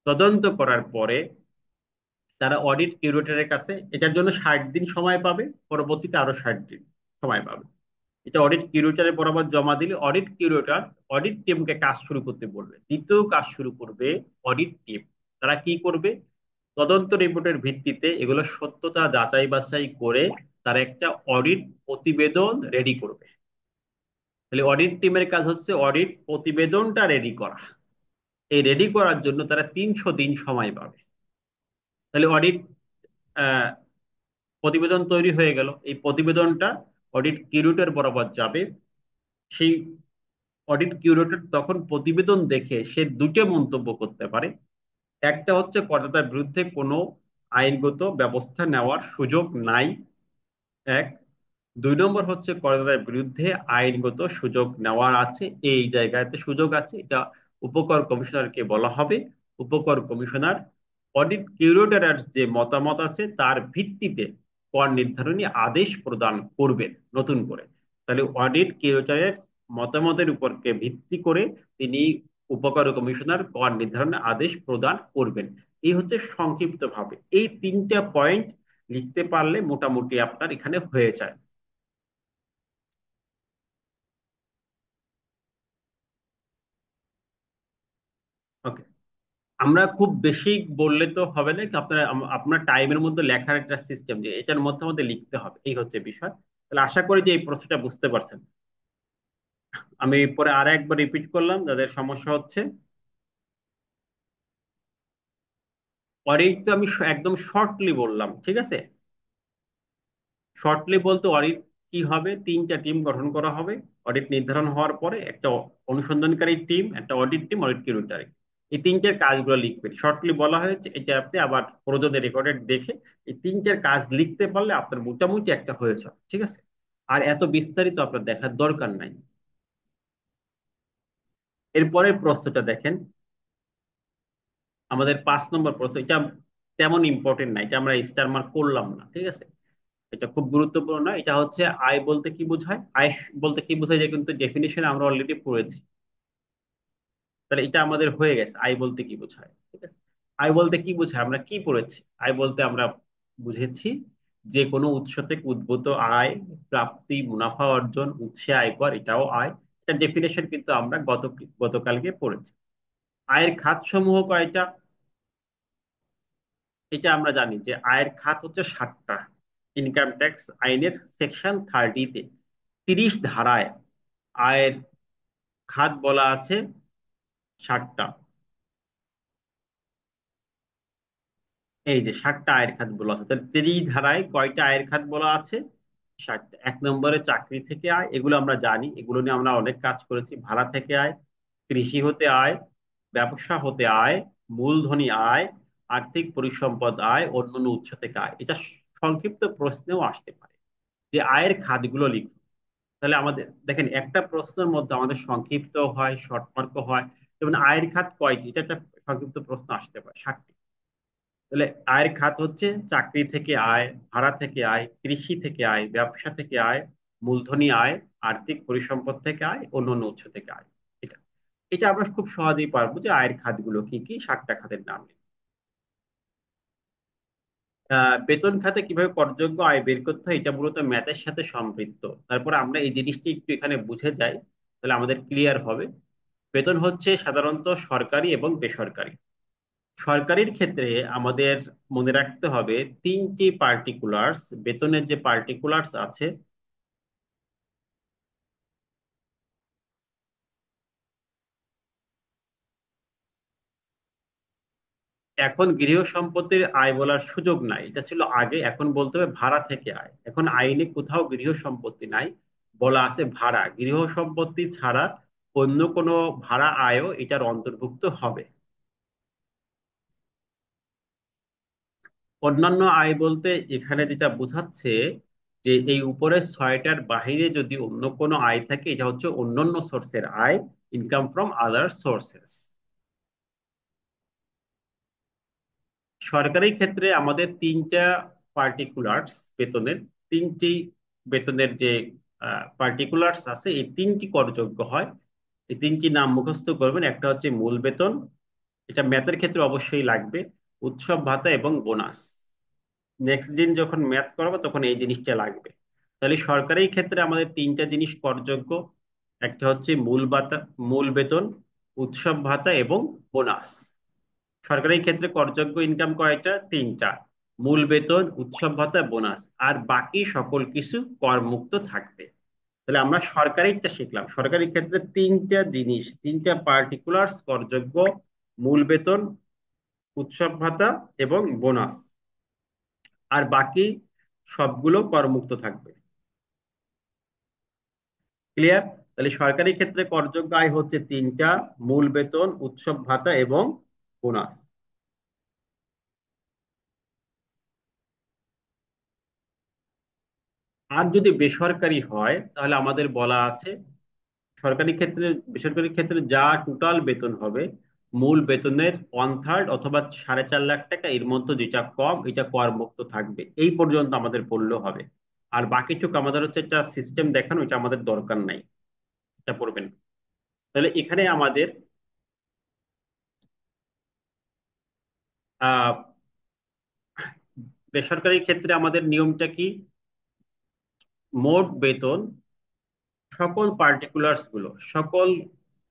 তদন্ত করার পরে তারা অডিট কিউরেটরের কাছে এটার জন্য 60 দিন সময় পাবে, পরবর্তীতে আরো 60 দিন সময় পাবে। এটা অডিট কিউরেটরের বরাবর জমা দিলে অডিট কিউরেটর অডিট টিমকে কাজ শুরু করতে বলবে। দ্বিতীয় কাজ শুরু করবে অডিট টিম। তারা কি করবে? তদন্ত রিপোর্টের ভিত্তিতে এগুলো সত্যতা যাচাই বাছাই করে তারা একটা অডিট প্রতিবেদন রেডি করবে। তাহলে অডিট টিমের কাজ হচ্ছে অডিট প্রতিবেদনটা রেডি করা। এই রেডি করার জন্য তারা 300 দিন সময় পাবে। তাহলে অডিট প্রতিবেদন তৈরি হয়ে গেল। এই প্রতিবেদনটা অডিট কিউরেটর বরাবর যাবে। সেই অডিট কিউরেটর তখন প্রতিবেদন দেখে সে দুটো মন্তব্য করতে পারে। একটা হচ্ছে করদাতার বিরুদ্ধে কোনো আইনগত ব্যবস্থা নেওয়ার সুযোগ নাই, এক। 2 নম্বর হচ্ছে করদাতার বিরুদ্ধে আইনগত সুযোগ নেওয়ার আছে, এই জায়গাতে সুযোগ আছে, এটা উপকর কমিশনারকে বলা হবে। উপকর কমিশনার অডিট কিউরেটরের যে মতামত আছে তার ভিত্তিতে কর নির্ধারণী আদেশ প্রদান করবেন নতুন করে। তাহলে অডিট কিউরেটরের মতামতের উপরকে ভিত্তি করে তিনি উপকর কমিশনার কর নির্ধারণী আদেশ প্রদান করবেন। এই হচ্ছে সংক্ষিপ্ত ভাবে এই 3টা পয়েন্ট লিখতে পারলে মোটামুটি আপনার এখানে হয়ে যায়। ওকে। আমরা খুব বেশি বললে তো হবে না, আপনার আপনার টাইমের মধ্যে লেখার একটা সিস্টেম যে এটার মধ্যে আমাদের লিখতে হবে, এই হচ্ছে বিষয়। তাহলে আশা করি যে এই প্রশ্নটা বুঝতে পারছেন। আমি পরে আর একবার রিপিট করলাম যাদের সমস্যা হচ্ছে। অডিট তো আমি একদম শর্টলি বললাম, ঠিক আছে। শর্টলি বলতে অডিট কি হবে, 3টা টিম গঠন করা হবে। অডিট নির্ধারণ হওয়ার পরে একটা অনুসন্ধানকারী টিম, একটা অডিট টিম, অডিট কিউরেটর, এই 3টের কাজগুলো লিখবেন। শর্টলি বলা হয়েছে, এটা আপনি আবার প্রযোজনের রেকর্ডেড দেখে এই 3টের কাজ লিখতে পারলে আপনার মোটামুটি একটা হয়েছে, ঠিক আছে। আর এত বিস্তারিত আপনার দেখার দরকার নাই। এরপরের প্রশ্নটা দেখেন, আমাদের 5 নম্বর প্রশ্ন। এটা তেমন ইম্পর্টেন্ট না, এটা আমরা স্টার মার্ক করলাম না, ঠিক আছে। এটা খুব গুরুত্বপূর্ণ না। এটা হচ্ছে আয় বলতে কি বোঝায়, আয় বলতে কি বোঝায় যে কিন্তু ডেফিনেশন আমরা অলরেডি পড়েছি। তাহলে এটা আমাদের হয়ে গেছে, আয় বলতে কি বোঝায়, ঠিক আছে। আয় বলতে কি বোঝায় আমরা কি পড়েছি। আয় বলতে আমরা বুঝেছি যে কোনো উৎস থেকে উদ্ভূত আয়, প্রাপ্তি, মুনাফা অর্জন, উৎসে আয়কর, এটাও আয়। এটা ডেফিনেশন কিন্তু আমরা গতকালকে পড়েছি। আয়ের খাত সমূহ কয়টা? এটা আমরা জানি যে আয়ের খাত হচ্ছে 60টা। ইনকাম ট্যাক্স আইনের সেকশন 30-তে 30 ধারায় আয়ের খাত বলা আছে 60টা। এই যে 60টা আয়ের খাত বলা আছে, তাহলে 30 ধারায় কয়টা আয়ের খাত বলা আছে? 60টা। 1 নম্বরে চাকরি থেকে আয়, এগুলো আমরা জানি, এগুলো নিয়ে আমরা অনেক কাজ করেছি। ভাড়া থেকে আয়, কৃষি হতে আয়, ব্যবসা হতে আয়, মূলধনী আয়, আর্থিক পরিসম্পদ আয়, অন্যান্য উৎস থেকে আয়। এটা সংক্ষিপ্ত প্রশ্নেও আসতে পারে যে আয়ের খাতগুলো লিখুন। তাহলে আমাদের দেখেন একটা প্রশ্নের মধ্যে আমাদের সংক্ষিপ্ত হয়, শর্ট মার্কও হয়। যেমন আয়ের খাত কয়টি, এটা একটা সংক্ষিপ্ত প্রশ্ন আসতে পারে, 60টি। তাহলে আয়ের খাত হচ্ছে চাকরি থেকে আয়, ভাড়া থেকে আয়, কৃষি থেকে আয়, ব্যবসা থেকে আয়, মূলধনী আয়, আর্থিক পরিসম্পদ থেকে আয়, অন্যান্য উৎস থেকে আয়। এটা এটা আমরা খুব সহজেই পারবো যে আয়ের খাতগুলো কি কি, 60টা খাতের নাম লিখে। বেতন খাতে কিভাবে করযোগ্য আয় বের করতে হয় এটা মূলত ম্যাথের সাথে সম্পৃক্ত। তারপর আমরা এই জিনিসটি একটু এখানে বুঝে যাই, তাহলে আমাদের ক্লিয়ার হবে। বেতন হচ্ছে সাধারণত সরকারি এবং বেসরকারি। সরকারির ক্ষেত্রে আমাদের মনে রাখতে হবে 3টি পার্টিকুলার্স, বেতনের যে পার্টিকুলার্স আছে। এখন গৃহ সম্পত্তির আয় বলার সুযোগ নাই, এটা ছিল আগে। এখন বলতে হবে ভাড়া থেকে আয়। এখন আইনে কোথাও গৃহ সম্পত্তি নাই, বলা আছে ভাড়া। গৃহ সম্পত্তি ছাড়া অন্য কোনো ভাড়া আয়ও এটার অন্তর্ভুক্ত হবে। অন্যান্য আয় বলতে এখানে যেটা বোঝাচ্ছে যে এই উপরের 6টার বাহিরে যদি অন্য কোনো আয় থাকে এটা হচ্ছে অন্যান্য সোর্সের আয়, ইনকাম ফ্রম আদার সোর্সেস। সরকারি ক্ষেত্রে আমাদের তিনটা পার্টিকুলার্স বেতনের, তিনটি বেতনের যে পার্টিকুলার্স আছে, এই তিনটি করযোগ্য হয়। এই তিনটি নাম মুখস্থ করবেন। একটা হচ্ছে মূল বেতন, এটা ম্যাথের ক্ষেত্রে অবশ্যই লাগবে, উৎসব ভাতা এবং বোনাস। নেক্সট দিন যখন ম্যাথ করাবো তখন এই জিনিসটা লাগবে। তাহলে সরকারি ক্ষেত্রে আমাদের তিনটা জিনিস করযোগ্য। একটা হচ্ছে মূল ভাতা, মূল বেতন, উৎসব ভাতা এবং বোনাস। সরকারি ক্ষেত্রে করযোগ্য ইনকাম কয়টা? তিনটা: মূল বেতন, উৎসব ভাতা, বোনাস। আর বাকি সকল কিছু করমুক্ত থাকবে। তাহলে আমরা সরকারিটা শিখলাম। সরকারি ক্ষেত্রে তিনটা জিনিস, তিনটা পার্টিকুলার্স করযোগ্য: মূল বেতন, উৎসব ভাতা এবং বোনাস। আর বাকি সবগুলো করমুক্ত থাকবে। ক্লিয়ার? তাহলে সরকারি ক্ষেত্রে করযোগ্য আয় হচ্ছে তিনটা: মূল বেতন, উৎসব ভাতা এবং বোনাস। আর যদি বেসরকারি হয় তাহলে আমাদের বলা আছে, সরকারি ক্ষেত্রে বেসরকারি ক্ষেত্রে যা টোটাল বেতন হবে, মূল বেতনের 1/3 অথবা 4.5 লাখ টাকা, এর মধ্যে যেটা কম এটা কর মুক্ত থাকবে। এই পর্যন্ত আমাদের পড়লেও হবে। আর বাকিটুকু আমাদের হচ্ছে একটা সিস্টেম দেখানো, এটা আমাদের দরকার নাই, এটা পড়বেন। তাহলে এখানে আমাদের আহ বেসরকারি ক্ষেত্রে আমাদের নিয়মটা কি? মোট বেতন, সকল পার্টিকুলার্স গুলো, সকল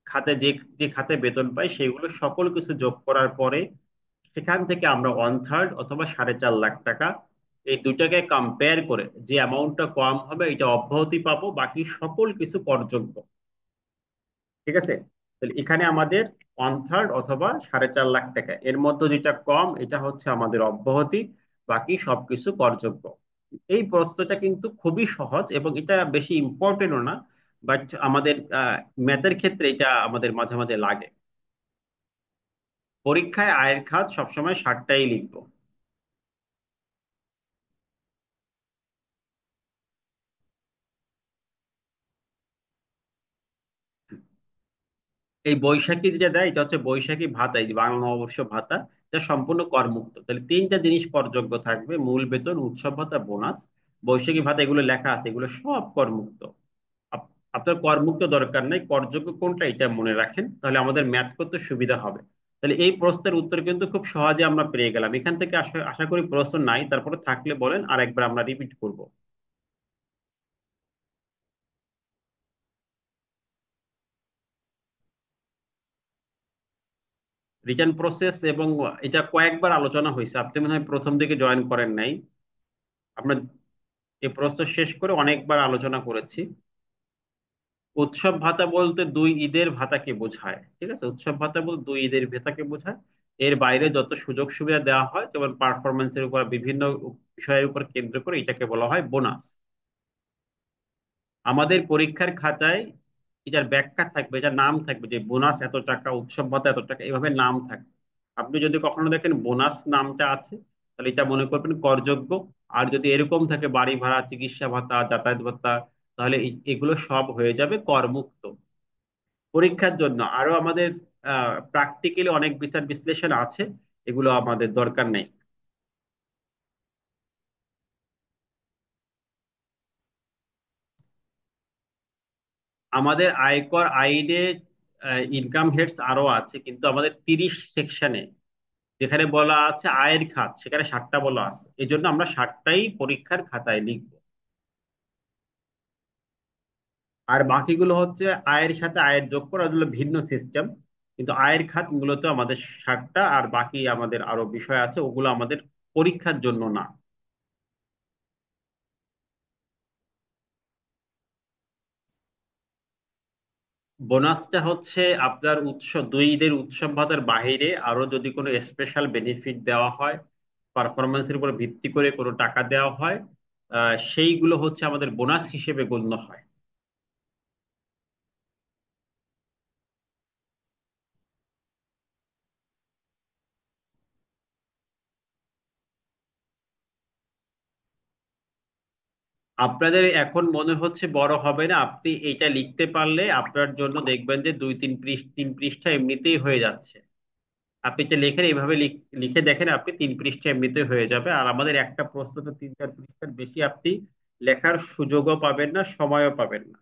খাতে যে যে খাতে বেতন পাই সেগুলো সকল কিছু যোগ করার পরে সেখান থেকে আমরা 1/3 অথবা 4.5 লাখ টাকা, এই দুটাকে কম্পেয়ার করে যে অ্যামাউন্টটা কম হবে এটা অব্যাহতি পাবো, বাকি সকল কিছু করযোগ্য। ঠিক আছে? তাহলে এখানে আমাদের 1/3 অথবা 4.5 লাখ টাকা, এর মধ্যে যেটা কম এটা হচ্ছে আমাদের অব্যাহতি, বাকি সবকিছু করযোগ্য। এই প্রশ্নটা কিন্তু খুবই সহজ এবং এটা বেশি ইম্পর্টেন্টও না, বাট আমাদের ম্যাথের ক্ষেত্রে এটা আমাদের মাঝে মাঝে লাগে। পরীক্ষায় আয়ের খাত সবসময় 60টাই লিখবো। এই বৈশাখী যেটা দেয় এটা হচ্ছে বৈশাখী ভাতা, এই যে বাংলা নববর্ষ ভাতা, এটা সম্পূর্ণ করমুক্ত। তাহলে তিনটা জিনিস করযোগ্য থাকবে: মূল বেতন, উৎসব ভাতা, বোনাস। বৈশাখী ভাতা এগুলো লেখা আছে, এগুলো সব করমুক্ত। আপ- আপনার করমুক্ত দরকার নেই, করযোগ্য কোনটা এটা মনে রাখেন, তাহলে আমাদের ম্যাথ করতে সুবিধা হবে। তাহলে এই প্রশ্নের উত্তর কিন্তু খুব সহজে আমরা পেয়ে গেলাম। এখান থেকে আশা আশা করি প্রশ্ন নাই, তারপরে থাকলে বলেন, আর একবার আমরা রিপিট করব। রিটার্ন প্রসেস এবং এটা কয়েকবার আলোচনা হয়েছে, আপনি মনে হয় প্রথম দিকে জয়েন করেন নাই। আমরা এই প্রশ্ন শেষ করে অনেকবার আলোচনা করেছি। উৎসব ভাতা বলতে দুই ঈদের ভাতাকে বোঝায়। ঠিক আছে? উৎসব ভাতা বলতে দুই ঈদের ভাতাকে বোঝায়। এর বাইরে যত সুযোগ সুবিধা দেওয়া হয়, যেমন পারফরমেন্সের উপর, বিভিন্ন বিষয়ের উপর কেন্দ্র করে, এটাকে বলা হয় বোনাস। আমাদের পরীক্ষার খাতায় এটার ব্যাখ্যা থাকবে, এটার নাম থাকবে, যে বোনাস এত টাকা, উৎসব ভাতা এত টাকা, এভাবে নাম থাকবে। আপনি যদি কখনো দেখেন বোনাস নামটা আছে, তাহলে এটা মনে করবেন করযোগ্য। আর যদি এরকম থাকে বাড়ি ভাড়া, চিকিৎসা ভাতা, যাতায়াত ভাতা, তাহলে এগুলো সব হয়ে যাবে করমুক্ত। পরীক্ষার জন্য আরো আমাদের প্র্যাকটিক্যালি অনেক বিচার বিশ্লেষণ আছে, এগুলো আমাদের দরকার নেই। আমাদের আয়কর আইনে ইনকাম হেডস আরো আছে, কিন্তু আমাদের 30 সেকশনে যেখানে বলা আছে আয়ের খাত, সেখানে 7টা বলা আছে, এই জন্য আমরা 7টাই পরীক্ষার খাতায় লিখবো। আর বাকিগুলো হচ্ছে আয়ের সাথে আয়ের যোগ করা, ওগুলো ভিন্ন সিস্টেম। কিন্তু আয়ের খাত মূলত আমাদের 7টা, আর বাকি আমাদের আরো বিষয় আছে, ওগুলো আমাদের পরীক্ষার জন্য না। বোনাসটা হচ্ছে আপনার দুই ঈদের উৎসব ভাতার বাইরে আরো যদি কোনো স্পেশাল বেনিফিট দেওয়া হয়, পারফরমেন্সের উপর ভিত্তি করে কোনো টাকা দেওয়া হয়, সেইগুলো হচ্ছে আমাদের বোনাস হিসেবে গণ্য হয়। আপনাদের এখন মনে হচ্ছে বড় হবে না, আপনি এটা লিখতে পারলে আপনার জন্য দেখবেন যে 2-3 পৃষ্ঠা 3 পৃষ্ঠা এমনিতেই হয়ে যাচ্ছে। আপনি যে লেখেন এইভাবে লিখে দেখেন, আপনি 3 পৃষ্ঠা এমনিতে হয়ে যাবে। আর আমাদের একটা প্রশ্ন তো 3-4 পৃষ্ঠার বেশি আপনি লেখার সুযোগও পাবেন না, সময়ও পাবেন না।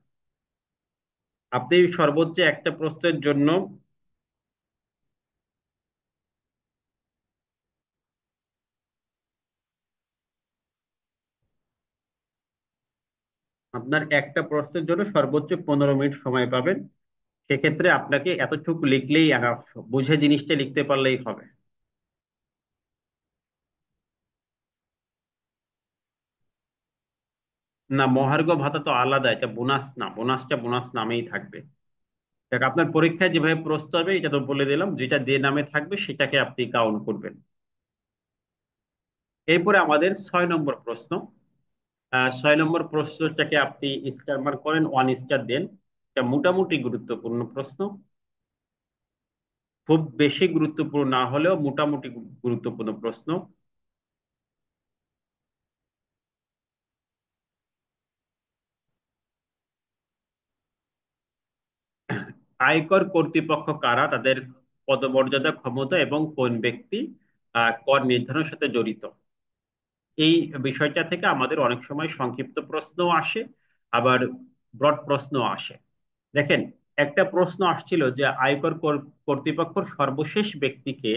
আপনি সর্বোচ্চ একটা প্রশ্নের জন্য আপনার একটা প্রশ্নের জন্য সর্বোচ্চ 15 মিনিট সময় পাবেন। সেক্ষেত্রে আপনাকে এতটুকু লিখলেই এনাফ, বুঝে জিনিসটা লিখতে পারলেই হবে। না, মহার্ঘ ভাতা তো আলাদা, এটা বোনাস না, বোনাসটা বোনাস নামেই থাকবে। দেখ, আপনার পরীক্ষায় যেভাবে প্রশ্ন হবে এটা তো বলে দিলাম, যেটা যে নামে থাকবে সেটাকে আপনি কাউন্ট করবেন। এরপরে আমাদের 6 নম্বর প্রশ্ন। 6 নম্বর প্রশ্নটাকে আপনি স্টার মার্ক করেন, 1 স্টার দেন। এটা মোটামুটি গুরুত্বপূর্ণ প্রশ্ন, খুব বেশি গুরুত্বপূর্ণ না হলেও মোটামুটি গুরুত্বপূর্ণ প্রশ্ন। আয়কর কর্তৃপক্ষ কারা, তাদের পদমর্যাদা, ক্ষমতা এবং কোন ব্যক্তি কর নির্ধারণের সাথে জড়িত। এই বিষয়টা থেকে আমাদের অনেক সময় সংক্ষিপ্ত প্রশ্ন আসে, আবার ব্রড প্রশ্ন আসে। দেখেন, একটা প্রশ্ন আসছিল যে আয়কর কর্তৃপক্ষের সর্বশেষ ব্যক্তিকে,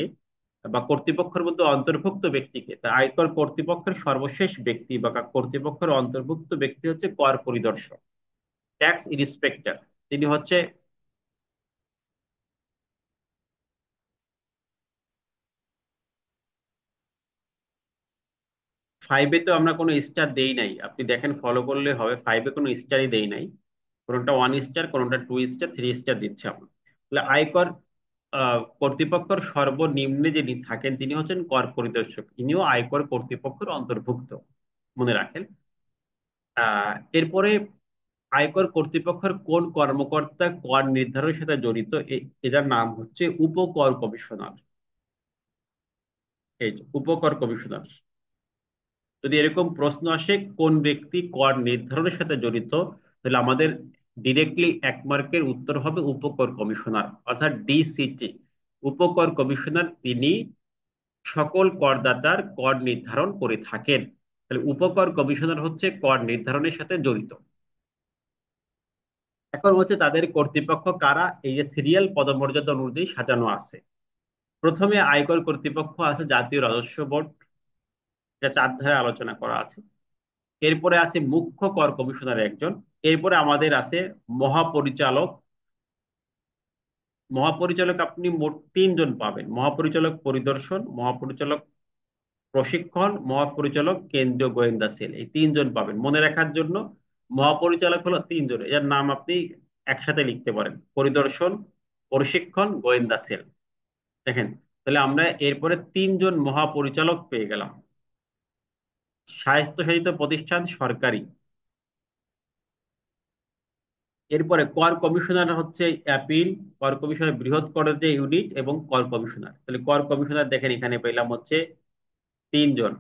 বা কর্তৃপক্ষের মধ্যে অন্তর্ভুক্ত ব্যক্তিকে। তা আয়কর কর্তৃপক্ষের সর্বশেষ ব্যক্তি বা কর্তৃপক্ষের অন্তর্ভুক্ত ব্যক্তি হচ্ছে কর পরিদর্শক, ট্যাক্স ইন্সপেক্টর। তিনি হচ্ছে, 5-এ তো আমরা কোনো স্টার দেই নাই, আপনি দেখেন ফলো করলে হবে। 5-এ কোনো স্টারই দেই নাই, কোনোটা 1 স্টার, কোনোটা 2 স্টার, 3 স্টার দিচ্ছে আমরা। তাহলে আয়কর কর্তৃপক্ষের সর্বনিম্নে যিনি থাকেন তিনি হচ্ছেন কর পরিদর্শক, ইনিও আয়কর কর্তৃপক্ষের অন্তর্ভুক্ত, মনে রাখেন। এরপরে আয়কর কর্তৃপক্ষের কোন কর্মকর্তা কর নির্ধারণের সাথে জড়িত, এটার নাম হচ্ছে উপকর কমিশনার। এই যে উপকর কমিশনার। যদি এরকম প্রশ্ন আসে কোন ব্যক্তি কর নির্ধারণের সাথে জড়িত, তাহলে আমাদের ডিরেক্টলি 1 মার্কের উত্তর হবে উপকর কমিশনার, অর্থাৎ ডিসিটি। উপকর কমিশনার তিনি সকল করদাতার কর নির্ধারণ করে থাকেন। তাহলে উপকর কমিশনার হচ্ছে কর নির্ধারণের সাথে জড়িত। এখন হচ্ছে তাদের কর্তৃপক্ষ কারা, এই যে সিরিয়াল পদমর্যাদা অনুযায়ী সাজানো আছে। প্রথমে আয়কর কর্তৃপক্ষ আছে জাতীয় রাজস্ব বোর্ড, যা 4 ধারায় আলোচনা করা আছে। এরপরে আছে মুখ্য কর কমিশনার একজন। এরপরে আমাদের আছে মহাপরিচালক। মহাপরিচালক আপনি মোট 3 জন পাবেন: মহাপরিচালক পরিদর্শন, মহাপরিচালক প্রশিক্ষণ, মহাপরিচালক কেন্দ্রীয় গোয়েন্দা সেল। এই 3 জন পাবেন মনে রাখার জন্য। মহাপরিচালক হলো 3 জন, এর নাম আপনি একসাথে লিখতে পারেন: পরিদর্শন, প্রশিক্ষণ, গোয়েন্দা সেল। দেখেন, তাহলে আমরা এরপরে 3 জন মহাপরিচালক পেয়ে গেলাম। স্বায়ত্তশাসিত প্রতিষ্ঠান সরকারি। এরপরে কর কমিশনার হচ্ছে অ্যাপিল, কর কমিশনার বৃহৎ করের যে ইউনিট, এবং কর কমিশনার। তাহলে কর কমিশনার দেখেন এখানে পেলাম হচ্ছে 3 জন।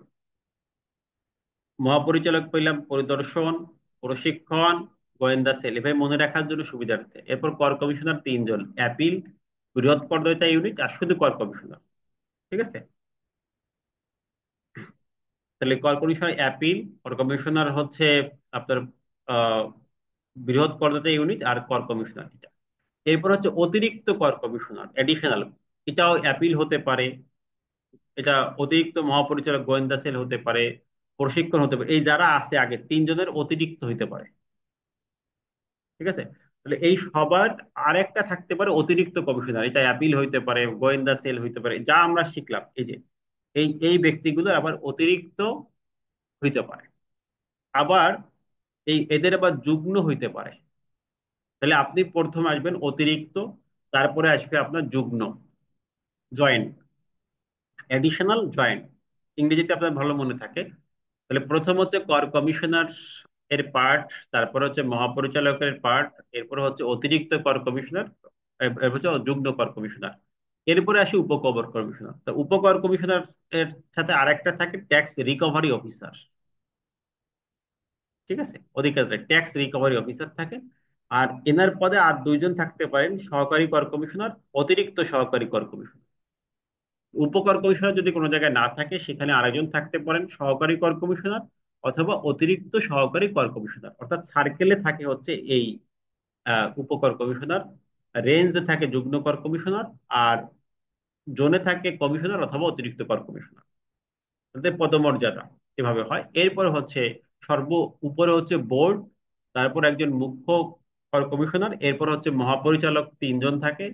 মহাপরিচালক পেলাম পরিদর্শন, প্রশিক্ষণ, গোয়েন্দা সেল, এভাবে মনে রাখার জন্য সুবিধার্থে। এরপর কর কমিশনার 3 জন: অ্যাপিল, বৃহৎ করদাতা ইউনিট, আর শুধু কর কমিশনার। ঠিক আছে। তাহলে কর কমিশনার অ্যাপিল, কর কমিশনার হচ্ছে আপনার আহ বৃহৎ করদাতা ইউনিট, আর কর কমিশনার এটা। এরপর হচ্ছে অতিরিক্ত কর কমিশনার, এডিশনাল। এটাও অ্যাপিল হতে পারে, এটা অতিরিক্ত মহাপরিচালক গোয়েন্দা সেল হতে পারে, প্রশিক্ষণ হতে পারে। এই যারা আছে আগে 3 জনের অতিরিক্ত হইতে পারে। ঠিক আছে। তাহলে এই সবার আরেকটা থাকতে পারে অতিরিক্ত কমিশনার, এটা অ্যাপিল হইতে পারে, গোয়েন্দা সেল হইতে পারে, যা আমরা শিখলাম এই যে এই এই ব্যক্তিগুলো আবার অতিরিক্ত হইতে পারে। আবার এদের আবার যুগ্ম হইতে পারে। তাহলে আপনি প্রথমে আসবেন অতিরিক্ত, তারপরে আসবে আপনার যুগ্ম, জয়েন্ট, এডিশনাল, জয়েন্ট, ইংরেজিতে আপনার ভালো মনে থাকে। তাহলে প্রথম হচ্ছে কর কমিশনার এর পার্ট, তারপর হচ্ছে মহাপরিচালকের পার্ট, এরপর হচ্ছে অতিরিক্ত কর কমিশনার, এরপর হচ্ছে যুগ্ম কর কমিশনার। এরপরে আসি উপকর কমিশনার। তো উপকর কমিশনার এর সাথে আরেকটা থাকে ট্যাক্স রিকভারি অফিসার। ঠিক আছে, অধিকার ট্যাক্স রিকভারি অফিসার থাকে। আর এনার পদে আর 2 জন থাকতে পারেন: সহকারী কর কমিশনার, অতিরিক্ত সহকারী কর কমিশনার। উপকর কমিশনার যদি কোনো জায়গায় না থাকে, সেখানে আরেকজন থাকতে পারেন সহকারী কর কমিশনার, অথবা অতিরিক্ত সহকারী কর কমিশনার। অর্থাৎ সার্কেলে থাকে হচ্ছে এই উপকর কমিশনার, রেঞ্জে থাকে যুগ্ম কর কমিশনার, আর জোনে থাকে কমিশনার অথবা অতিরিক্ত কর কমিশনার। তাদের পদমর্যাদা এভাবে হয়। এরপর হচ্ছে সর্ব উপরে হচ্ছে বোর্ড, তারপর একজন মুখ্য কর কমিশনার, এরপর হচ্ছে মহাপরিচালক তিনজন থাকে,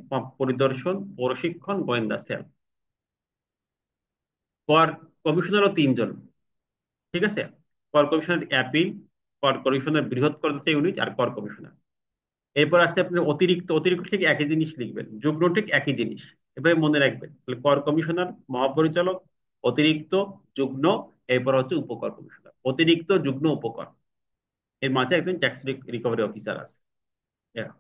পরিদর্শন, প্রশিক্ষণ, গোয়েন্দা সেল। কর কমিশনারও তিনজন, ঠিক আছে। কর কমিশনার অ্যাপিল, কর কমিশনার বৃহৎ করদাতা ইউনিট, আর কর কমিশনার। এরপর আছে আপনার অতিরিক্ত। অতিরিক্ত ঠিক একই জিনিস লিখবেন, যুগ্ম ঠিক একই জিনিস, এভাবে মনে রাখবেন। তাহলে কর কমিশনার, মহাপরিচালক, অতিরিক্ত, যুগ্ম, এরপর হচ্ছে উপকর কমিশনার। অতিরিক্ত, যুগ্ম, উপকর, এর মাঝে একজন ট্যাক্স রিকভারি অফিসার আছে, এরা।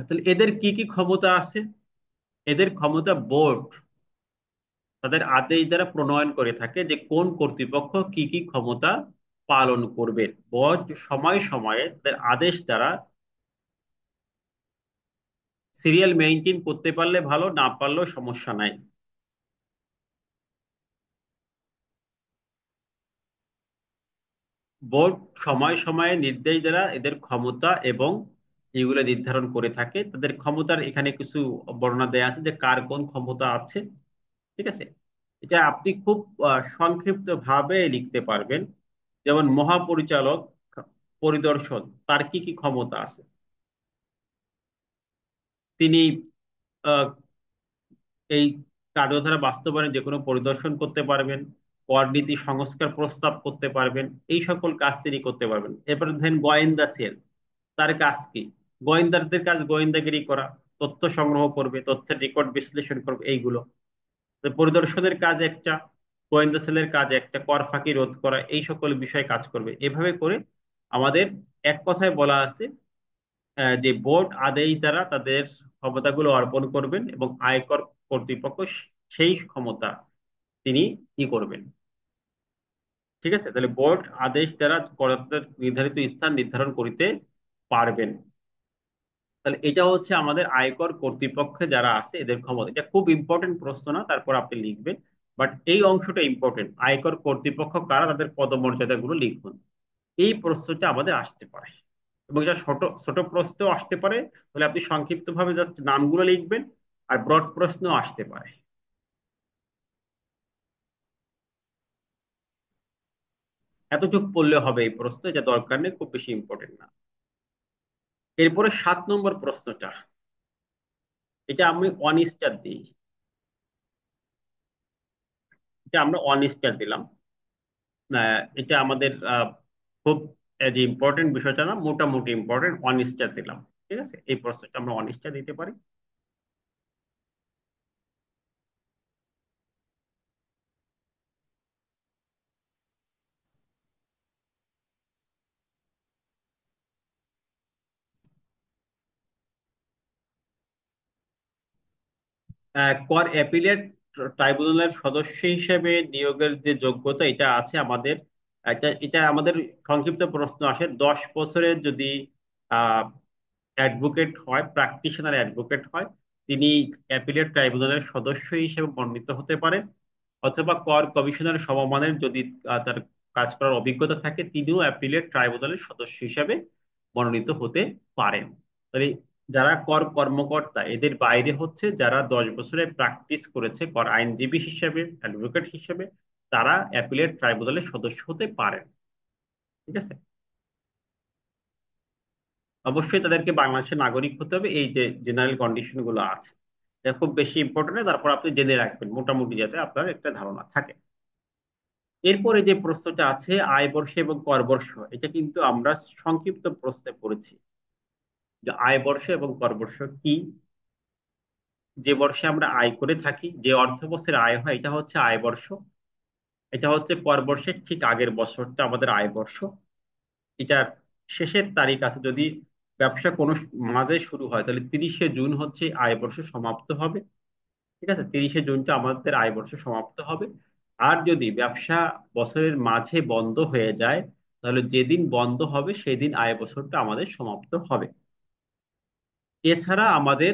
তাহলে এদের কি কি ক্ষমতা আছে? এদের ক্ষমতা বোর্ড তাদের আদেশ দ্বারা প্রণয়ন করে থাকে যে কোন কর্তৃপক্ষ কি কি ক্ষমতা পালন করবে। বোর্ড সময় সময়ে তাদের আদেশ দ্বারা সিরিয়াল মেনটেন করতে পারলে ভালো, না পারলেও সমস্যা নাই। বোর্ড সময় সময়ে নির্দেশ দ্বারা এদের ক্ষমতা এবং এগুলো নির্ধারণ করে থাকে। তাদের ক্ষমতার এখানে কিছু বর্ণনা দেয়া আছে যে কার কোন ক্ষমতা আছে, ঠিক আছে। এটা আপনি খুব সংক্ষিপ্ত ভাবে লিখতে পারবেন। যেমন মহাপরিচালক পরিদর্শন, তার কি কি ক্ষমতা আছে? তিনি আহ, এই কার্যধারা বাস্তবায়নে যে কোনো পরিদর্শন করতে পারবেন, কর নীতি সংস্কার প্রস্তাব করতে পারবেন, এই সকল কাজ তিনি করতে পারবেন। এরপরে ধরেন গোয়েন্দা সেল, তার কাজ কি? গোয়েন্দারদের কাজ গোয়েন্দাগিরি করা, তথ্য সংগ্রহ করবে, তথ্যের রেকর্ড বিশ্লেষণ করবে, এইগুলো। তো পরিদর্শনের কাজ একটা, গোয়েন্দা সেলের কাজ একটা, কর ফাঁকি রোধ করা, এই সকল বিষয়ে কাজ করবে। এভাবে করে আমাদের এক কথায় বলা আছে যে বোর্ড আদেশ দ্বারা তাদের ক্ষমতাগুলো অর্পণ করবেন, এবং আয়কর কর্তৃপক্ষ সেই ক্ষমতা তিনি কি করবেন, ঠিক আছে। তাহলে বোর্ড আদেশ দ্বারা করদাতাদের নির্ধারিত স্থান নির্ধারণ করিতে পারবেন। তাহলে এটা হচ্ছে আমাদের আয়কর কর্তৃপক্ষে যারা আছে এদের ক্ষমতা। এটা খুব ইম্পর্টেন্ট প্রশ্ন না, তারপর আপনি লিখবেন, বাট এই অংশটা ইম্পর্টেন্ট। আয়কর কর্তৃপক্ষ কারা, তাদের পদমর্যাদা গুলো লিখুন। এই প্রশ্নটা আমাদের আসতে পারে, এবং এটা ছোট ছোট প্রশ্নও আসতে পারে। তাহলে আপনি সংক্ষিপ্ত ভাবে জাস্ট নামগুলো লিখবেন, আর ব্রড প্রশ্ন আসতে পারে। এতটুকু পড়লে হবে এই প্রশ্ন, এটা দরকার নেই, খুব বেশি ইম্পর্টেন্ট না। এরপরে 7 নম্বর প্রশ্নটা, এটা আমি 1 স্টার দিই। এটা আমরা 1 স্টার দিলাম। এটা আমাদের খুব যে ইম্পর্টেন্ট বিষয়টা না, মোটামুটি ইম্পর্টেন্ট, 1 স্টার দিলাম। ঠিক আছে, এই প্রশ্নটা আমরা 1 স্টার দিতে পারি। কর অ্যাপিলেট ট্রাইব্যুনালের সদস্য হিসেবে নিয়োগের যে যোগ্যতা, এটা আছে আমাদের। এটা এটা আমাদের সংক্ষিপ্ত প্রশ্ন আসে, 10 বছরের যদি অ্যাডভোকেট হয়, প্র্যাকটিশনার অ্যাডভোকেট হয়, তিনি অ্যাপিলেট ট্রাইব্যুনালের সদস্য হিসেবে মনোনীত হতে পারেন। অথবা কর কমিশনার সমমানের যদি তার কাজ করার অভিজ্ঞতা থাকে, তিনিও অ্যাপিলেট ট্রাইব্যুনালের সদস্য হিসেবে মনোনীত হতে পারেন। তাহলে যারা কর কর্মকর্তা, এদের বাইরে হচ্ছে যারা 10 বছরে প্র্যাকটিস করেছে কর আইনজীবী হিসেবে, অ্যাডভোকেট হিসেবে, তারা অ্যাপিলেট ট্রাইব্যুনালের সদস্য হতে পারেন, ঠিক আছে। অবশ্যই তাদেরকে বাংলাদেশের নাগরিক হতে হবে, এই যে জেনারেল কন্ডিশন গুলো আছে। এটা খুব বেশি ইম্পর্টেন্ট না, তারপর আপনি জেনে রাখবেন মোটামুটি, যাতে আপনার একটা ধারণা থাকে। এরপরে যে প্রশ্নটা আছে আয় বর্ষ এবং কর বর্ষ, এটা কিন্তু আমরা সংক্ষিপ্ত প্রশ্নে পড়েছি যে আয় বর্ষ এবং কর বর্ষ কি। যে বর্ষে আমরা আয় করে থাকি, যে অর্থ বছরে আয় হয়, এটা হচ্ছে আয় বর্ষ। এটা হচ্ছে কর বর্ষের ঠিক আগের বছরটা আমাদের আয় বর্ষ। এটার শেষের তারিখ আছে, যদি ব্যবসা কোনো মাঝে শুরু হয়, তাহলে 30শে জুন হচ্ছে আয় বর্ষ সমাপ্ত হবে, ঠিক আছে। 30শে জুনটা আমাদের আয় বর্ষ সমাপ্ত হবে। আর যদি ব্যবসা বছরের মাঝে বন্ধ হয়ে যায়, তাহলে যেদিন বন্ধ হবে সেদিন আয় বছরটা আমাদের সমাপ্ত হবে। এছাড়া আমাদের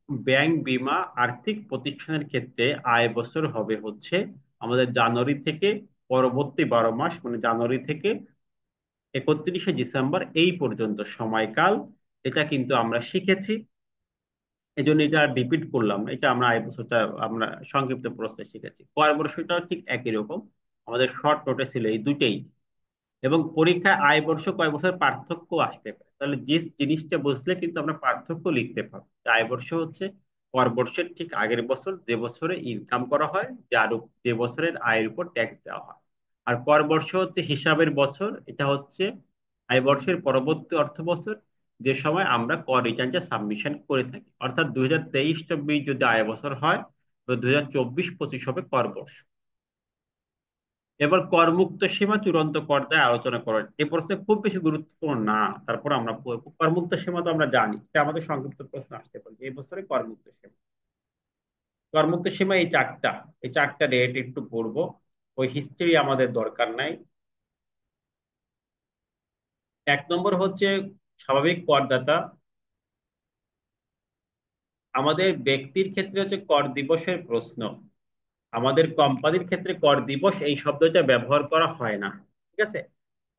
ব্যাংক, বীমা, আর্থিক প্রতিষ্ঠানের ক্ষেত্রে আয় বছর হবে হচ্ছে আমাদের জানুয়ারি থেকে পরবর্তী 12 মাস, মানে জানুয়ারি থেকে 31শে ডিসেম্বর এই পর্যন্ত সময়কাল। এটা কিন্তু আমরা শিখেছি, এই জন্য এটা রিপিট করলাম না। এটা আমরা আয় বছরটা আমরা সংক্ষিপ্ত প্রস্তাব শিখেছি। কর বর্ষটাও ঠিক একই রকম, আমাদের শর্ট নোটে ছিল এই দুটেই। এবং পরীক্ষায় আয় বর্ষ কয় বছর পার্থক্য আসতে পারে, তাহলে যে জিনিসটা বুঝলে কিন্তু আমরা পার্থক্য লিখতে পারবো। আয় বর্ষ হচ্ছে কর বর্ষের ঠিক আগের বছর, যে বছরে ইনকাম করা হয়, যে বছরের আয়ের উপর ট্যাক্স দেওয়া হয়। আর কর বর্ষ হচ্ছে হিসাবের বছর, এটা হচ্ছে আয় বর্ষের পরবর্তী অর্থ বছর, যে সময় আমরা কর রিটার্নটা সাবমিশন করে থাকি। অর্থাৎ 2023-24 যদি আয় বছর হয়, তো 2024-25 হবে কর বর্ষ। এবার করমুক্ত সীমা চূড়ান্ত পর্যায়ে আলোচনা করেন, এই প্রশ্ন খুব বেশি গুরুত্বপূর্ণ না, তারপর আমরা পড়বো। করমুক্ত সীমা তো আমরা জানি, এটা আমাদের সংক্ষিপ্ত প্রশ্ন আসতে পারে যে এই বছরে করমুক্ত সীমা। করমুক্ত সীমা এই চারটা রেট একটু পড়বো, ওই হিস্ট্রি আমাদের দরকার নাই। 1 নম্বর হচ্ছে স্বাভাবিক করদাতা। আমাদের ব্যক্তির ক্ষেত্রে হচ্ছে কর দিবসের প্রশ্ন, আমাদের কোম্পানির ক্ষেত্রে কর দিবস এই শব্দটা ব্যবহার করা হয় না। ঠিক আছে,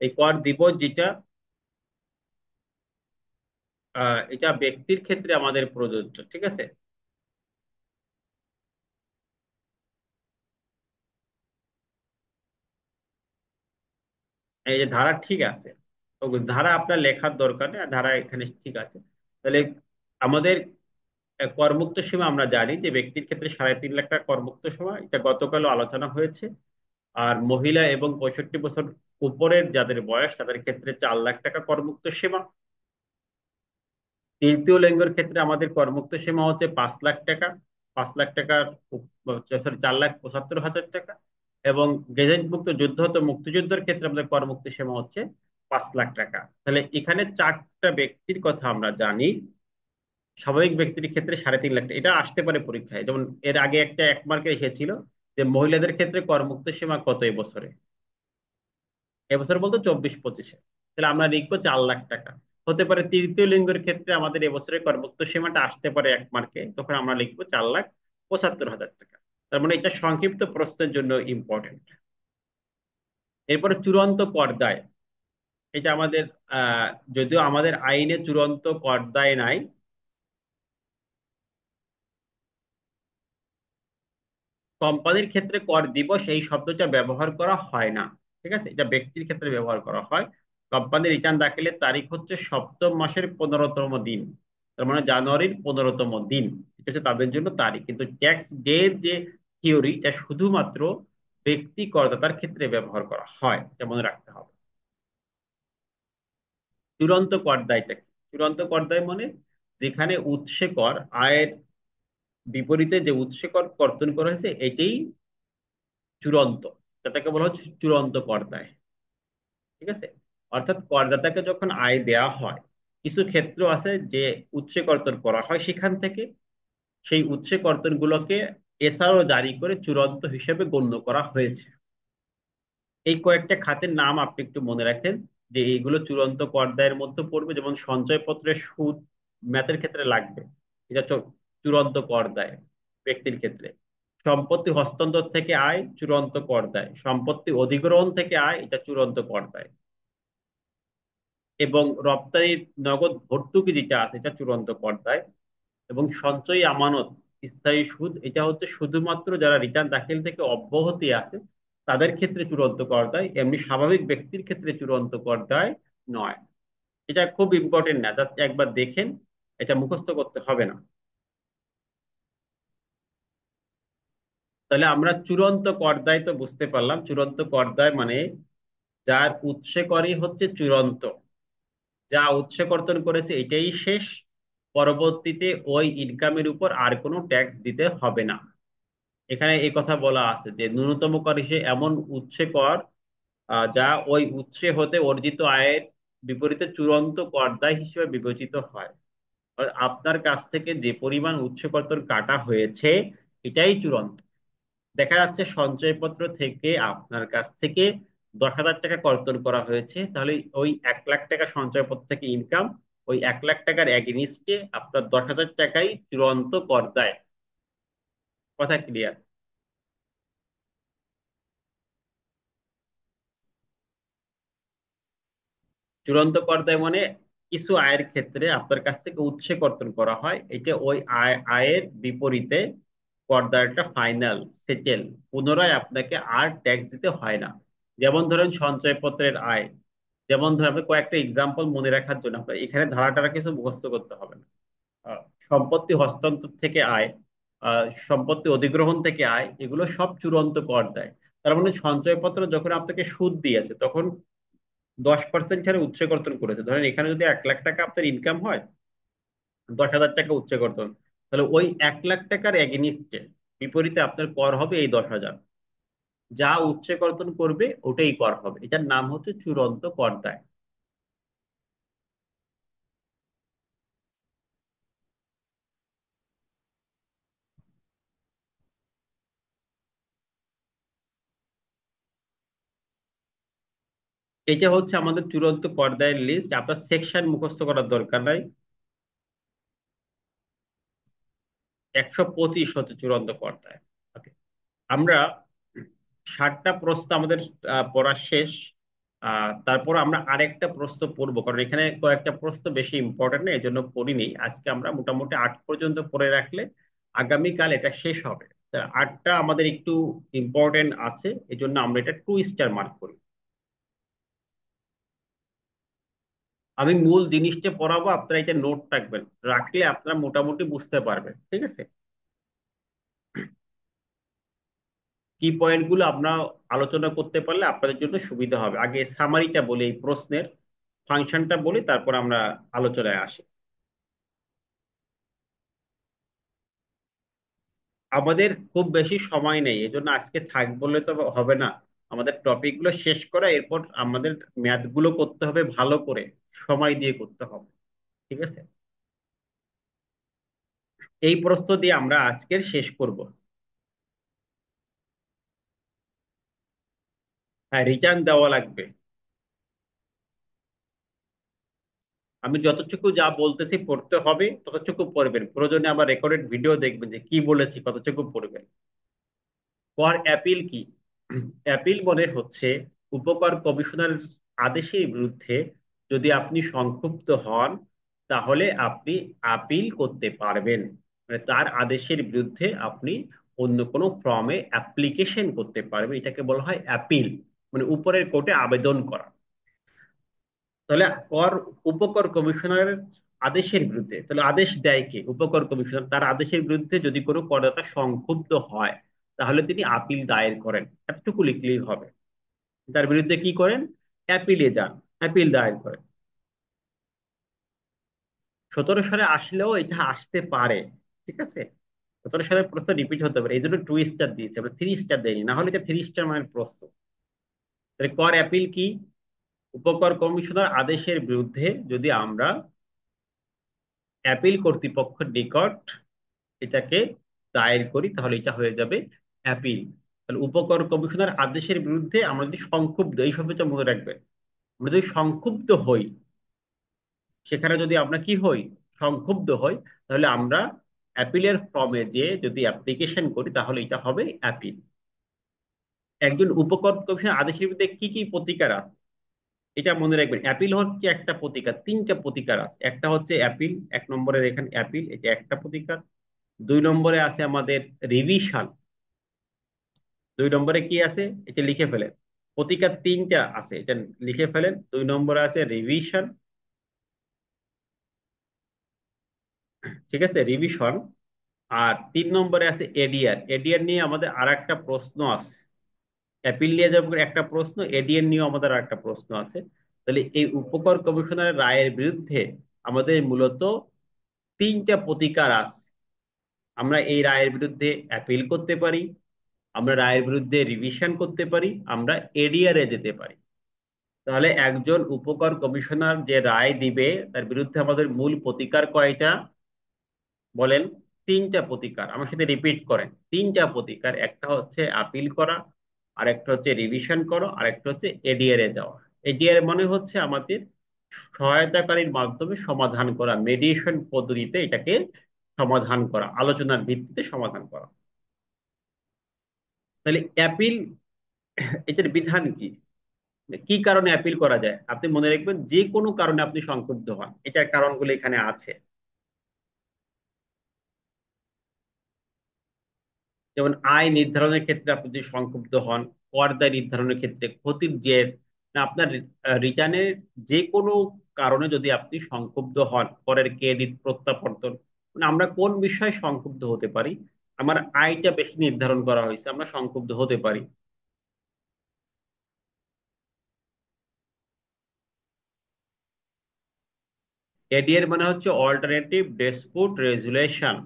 এই কর দিবস যেটা, এটা ব্যক্তির ক্ষেত্রে আমাদের প্রযোজ্য। ঠিক আছে, এই যে ধারা ঠিক আছে, তো ধারা আপনার লেখার দরকার নেই, আর ধারা এখানে ঠিক আছে। তাহলে আমাদের করমুক্ত সীমা আমরা জানি যে ব্যক্তির ক্ষেত্রে 3.5 লাখ টাকা করমুক্ত সীমা, এটা গতকালও আলোচনা হয়েছে। আর মহিলা এবং 65 বছর উপরের যাদের বয়স, তাদের ক্ষেত্রে 4 লাখ টাকা করমুক্ত সীমা। তৃতীয় লিঙ্গের ক্ষেত্রে আমাদের করমুক্ত সীমা হচ্ছে 5 লাখ টাকা। 5 লাখ টাকার, সরি, 4,75,000 টাকা। এবং গেজেটভুক্ত যুদ্ধ মুক্তিযুদ্ধের ক্ষেত্রে আমাদের করমুক্ত সীমা হচ্ছে 5 লাখ টাকা। তাহলে এখানে চারটা ব্যক্তির কথা আমরা জানি। স্বাভাবিক ব্যক্তির ক্ষেত্রে 3.5 লাখ টাকা, এটা আসতে পারে পরীক্ষায়, যেমন এর আগে একটা 1 মার্কে এসেছিল যে মহিলাদের ক্ষেত্রে করমুক্ত সীমা কত এবছরে। এবছর বলতো 24-25-এ, তাহলে আমরা লিখবো 4 লাখ টাকা। হতে পারে তৃতীয় লিঙ্গের ক্ষেত্রে আমাদের এবছরের করমুক্ত সীমাটা আসতে পারে 1 মার্কে, তখন আমরা লিখবো 4,75,000 টাকা। তার মানে এটা সংক্ষিপ্ত প্রশ্নের জন্য ইম্পর্টেন্ট। এরপরে চূড়ান্ত কর দায়, এটা আমাদের আহ যদিও আমাদের আইনে চূড়ান্ত কর দায় নাই। কোম্পানির ক্ষেত্রে কর দিবস এই শব্দটা ব্যবহার করা হয় না। ঠিক আছে, এটা ব্যক্তির ক্ষেত্রে ব্যবহার করা হয়। কোম্পানি রিটার্ন দাখিলের তারিখ হচ্ছে সপ্তম মাসের 15তম দিন, তার মানে জানুয়ারির 15তম দিন। এটা হচ্ছে তাদের জন্য তারিখ, কিন্তু ট্যাক্স ডে এর যে থিওরি, এটা শুধুমাত্র ব্যক্তি করদাতার ক্ষেত্রে ব্যবহার করা হয়, এটা মনে রাখতে হবে। চূড়ান্ত কর দায়টা কি? চূড়ান্ত কর দায় মানে যেখানে উৎসে কর, আয়ের বিপরীতে যে উৎসে কর কর্তন করা হয়েছে, এটাই চূড়ান্ত। সেটাকে বলা হচ্ছে চূড়ান্ত কর দায়। ঠিক আছে, অর্থাৎ করদাতাকে যখন আয় দেয়া হয়, কিছু ক্ষেত্র আছে যে উৎসে কর্তন করা হয় সেখান থেকে, সেই উৎসে কর্তন গুলোকে এসআরও জারি করে চূড়ান্ত হিসেবে গণ্য করা হয়েছে। এই কয়েকটা খাতের নাম আপনি একটু মনে রাখেন, যে এইগুলো চূড়ান্ত কর দায়ের মধ্যে পড়বে। যেমন সঞ্চয়পত্রের সুদ ম্যাথের ক্ষেত্রে লাগবে, এটা চূড়ান্ত কর দায় ব্যক্তির ক্ষেত্রে। সম্পত্তি হস্তান্তর থেকে আয়, চূড়ান্ত কর দায়। সম্পত্তি অধিগ্রহণ থেকে আয়, এটা চূড়ান্ত কর দায়। এবং রপ্তানির নগদ ভর্তুকি যেটা আছে, এটা চূড়ান্ত কর দায়। এবং সঞ্চয়ী আমানত, স্থায়ী সুদ, এটা হচ্ছে শুধুমাত্র যারা রিটার্ন দাখিল থেকে অব্যাহতি আছে তাদের ক্ষেত্রে চূড়ান্ত কর দায়, এমনি স্বাভাবিক ব্যক্তির ক্ষেত্রে চূড়ান্ত কর দায় নয়। এটা খুব ইম্পর্টেন্ট না, জাস্ট একবার দেখেন, এটা মুখস্থ করতে হবে না। তাহলে আমরা চূড়ান্ত কর দায় তো বুঝতে পারলাম। চূড়ান্ত কর দায় মানে যার উৎসে করই হচ্ছে চূড়ান্ত, যা উৎসে কর্তন করেছে এটাই শেষ, পরবর্তীতে ওই ইনকামের উপর আর কোনো ট্যাক্স দিতে হবে না। এখানে এই কথা বলা আছে যে ন্যূনতম কর হিসেবে এমন উৎসে কর যা ওই উৎসে হতে অর্জিত আয়ের বিপরীতে চূড়ান্ত কর দায় হিসেবে বিবেচিত হয়। আর আপনার কাছ থেকে যে পরিমাণ উৎসে কর্তন কাটা হয়েছে, এটাই চূড়ান্ত। দেখা যাচ্ছে সঞ্চয়পত্র থেকে আপনার কাছ থেকে 10,000 টাকা কর্তন করা হয়েছে, তাহলে ওই 1 লাখ টাকা সঞ্চয়পত্র থেকে ইনকাম, ওই 1 লাখ টাকার এগেনিস্টে আপনার 10,000 টাকাই চূড়ান্ত কর দেয়। কথা ক্লিয়ার? চূড়ান্ত কর দেয় মানে কিছু আয়ের ক্ষেত্রে আপনার কাছ থেকে উৎসে কর্তন করা হয়, এটা ওই আয়ের বিপরীতে করদারটা ফাইনাল সেটেল, পুনরায় আপনাকে আর ট্যাক্স দিতে হয় না। যেমন ধরেন সঞ্চয়পত্রের আয়, যেমন ধরেন আপনি কয়েকটা এক্সাম্পল মনে রাখার জন্য আপনার এখানে ধারাটারা কিছু মুখস্থ করতে হবে না। সম্পত্তি হস্তান্তর থেকে আয়, সম্পত্তি অধিগ্রহণ থেকে আয়, এগুলো সব চূড়ান্ত কর দেয়। তার মানে সঞ্চয়পত্র যখন আপনাকে সুদ দিয়েছে তখন 10% ছাড়া উৎসে কর্তন করেছে। ধরেন এখানে যদি 1 লাখ টাকা আপনার ইনকাম হয়, 10,000 টাকা উৎসে কর্তন, তাহলে ওই 1 লাখ টাকার এগেনিস্টে বিপরীতে আপনার কর হবে এই 10,000। যা উৎসে কর্তন করবে ওটাই কর হবে, এটার নাম হচ্ছে চূড়ান্ত কর দায়। এটা হচ্ছে আমাদের চূড়ান্ত কর দায়ের লিস্ট, আপনার সেকশন মুখস্থ করার দরকার নাই। 125 হচ্ছে চূড়ান্ত কর দায়। Okay. আমরা 60টা প্রশ্ন আমাদের পড়া শেষ। তারপর আমরা আরেকটা প্রশ্ন পড়বো, কারণ এখানে কয়েকটা প্রশ্ন বেশি ইম্পর্টেন্ট না, এই জন্য পড়িনি আজকে। আমরা মোটামুটি 8 পর্যন্ত পড়ে রাখলে আগামীকাল এটা শেষ হবে। তা 8টা আমাদের একটু ইম্পর্টেন্ট আছে, এই জন্য আমরা এটা 2 স্টার মার্ক করি। আমি মূল জিনিসটা পড়াবো, আপনারা এটা নোট রাখবেন, রাখলে আপনারা মোটামুটি বুঝতে পারবেন, ঠিক আছে? কি পয়েন্ট গুলো আমরা আলোচনা করতে পারলে আপনাদের জন্য সুবিধা হবে। আগে সামারিটা বলি, এই প্রশ্নের ফাংশনটা বলি, তারপর আমরা আলোচনায় আসি। আমাদের খুব বেশি সময় নেই, এই জন্য আজকে থাক বললে তো হবে না। আমাদের টপিক গুলো শেষ করা, এরপর আমাদের ম্যাথ গুলো করতে হবে ভালো করে, সময় দিয়ে করতে হবে, ঠিক আছে? এই প্রশ্ন দিয়ে আমরা আজকের শেষ করব। হ্যাঁ, রিটার্ন দেওয়া লাগবে। আমি যতটুকু যা বলতেছি পড়তে হবে ততটুকু পড়বেন, প্রয়োজনে আবার রেকর্ডেড ভিডিও দেখবেন যে কি বলেছি, কতটুকু পড়বেন। কর অ্যাপিল কি? অ্যাপিল মনে হচ্ছে উপকর কমিশনার আদেশের বিরুদ্ধে যদি আপনি সংক্ষুব্ধ হন, তাহলে আপনি আপিল করতে পারবেন। মানে তার আদেশের বিরুদ্ধে আপনি অন্য কোনো ফর্মে অ্যাপ্লিকেশন করতে পারবেন, এটাকে বলা হয় অ্যাপিল, মানে উপরের কোর্টে আবেদন করা। তাহলে কর উপকর কমিশনারের আদেশের বিরুদ্ধে, তাহলে আদেশ দেয় কে? উপকর কমিশনার। তার আদেশের বিরুদ্ধে যদি কোনো করদাতা সংক্ষুব্ধ হয়, তাহলে তিনি আপিল দায়ের করেন, এতটুকু লিখলেই হবে। তার বিরুদ্ধে কি করেন? অ্যাপিলে যান, অ্যাপিল দায়ের করেন। 17 সালে আসলেও এটা আসতে পারে, ঠিক আছে? 17 সালে প্রশ্ন রিপিট হতে পারে, এই জন্য 2 স্টার দিয়েছে, আমরা 3 স্টার দেয়নি, না হলে এটা 3 স্টার মানের প্রশ্ন। তাহলে কর অ্যাপিল কি? উপকর কমিশনার আদেশের বিরুদ্ধে যদি আমরা অ্যাপিল কর্তৃপক্ষের নিকট এটাকে দায়ের করি, তাহলে এটা হয়ে যাবে অ্যাপিল। তাহলে উপকর কমিশনার আদেশের বিরুদ্ধে আমরা যদি সংক্ষুব্ধ, এই শব্দটা মনে রাখবেন, আমরা যদি সংক্ষুব্ধ হই, সেখানে যদি আমরা কি হই, সংক্ষুব্ধ হই, তাহলে আমরা অ্যাপিলের ফর্মে যে যদি অ্যাপ্লিকেশন করি, তাহলে এটা হবে অ্যাপিল। একজন উপকর কমিশনার আদেশের বিরুদ্ধে কি কি প্রতিকার আছে এটা মনে রাখবেন। অ্যাপিল হচ্ছে একটা প্রতিকার, 3টা প্রতিকার আছে। একটা হচ্ছে অ্যাপিল, 1 নম্বরের এখানে অ্যাপিল, এটা একটা প্রতিকার। 2 নম্বরে আছে আমাদের রিভিশন। 2 নম্বরে কি আছে এটা লিখে ফেলেন। প্রতিকার 3টা আছে, এটা লিখে ফেলেন। 2 নম্বরে আছে রিভিশন, ঠিক আছে, রিভিশন। আর 3 নম্বরে আছে এডিআর। এডিআর নিয়ে আমাদের আর একটা প্রশ্ন আছে। অ্যাপিল নিয়ে যেমন একটা প্রশ্ন, এডিআর নিয়েও আমাদের আর একটা প্রশ্ন আছে। তাহলে এই উপকর কমিশনারের রায়ের বিরুদ্ধে আমাদের মূলত 3টা প্রতিকার আছে। আমরা এই রায়ের বিরুদ্ধে অ্যাপিল করতে পারি, আমরা রায়ের বিরুদ্ধে রিভিশন করতে পারি, আমরা এডিআর এ যেতে পারি। তাহলে একজন উপকর কমিশনার যে রায় দিবে তার বিরুদ্ধে আমাদের মূল প্রতিকার কয়টা বলেন? 3টা প্রতিকার। আমার সাথে রিপিট করেন, 3টা প্রতিকার। একটা হচ্ছে আপিল করা, আর একটা হচ্ছে রিভিশন করো, আর একটা হচ্ছে এডিআর এ যাওয়া। এডিআর মানে হচ্ছে আমাদের সহায়তাকারীর মাধ্যমে সমাধান করা, মেডিয়েশন পদ্ধতিতে এটাকে সমাধান করা, আলোচনার ভিত্তিতে সমাধান করা। তাহলে অ্যাপিল, এটার বিধান কি? কি কারণে অ্যাপিল করা যায়? আপনি মনে রাখবেন, যে কোনো কারণে আপনি সংক্ষুব্ধ হন, এটার কারণগুলো এখানে আছে। যেমন আয় নির্ধারণের ক্ষেত্রে আপনি যদি সংক্ষুব্ধ হন, কর দায় নির্ধারণের ক্ষেত্রে, ক্ষতির জের, না আপনার রিটার্নের যে কোনো কারণে যদি আপনি সংক্ষুব্ধ হন, করের ক্রেডিট প্রত্যাবর্তন, মানে আমরা কোন বিষয়ে সংক্ষুব্ধ হতে পারি? আমার আয়টা বেশি নির্ধারণ করা হয়েছে, আমরা সংক্ষুব্ধ হতে পারি। এডিআর মানে হচ্ছে অল্টারনেটিভ ডিসপুট রেজুলেশন।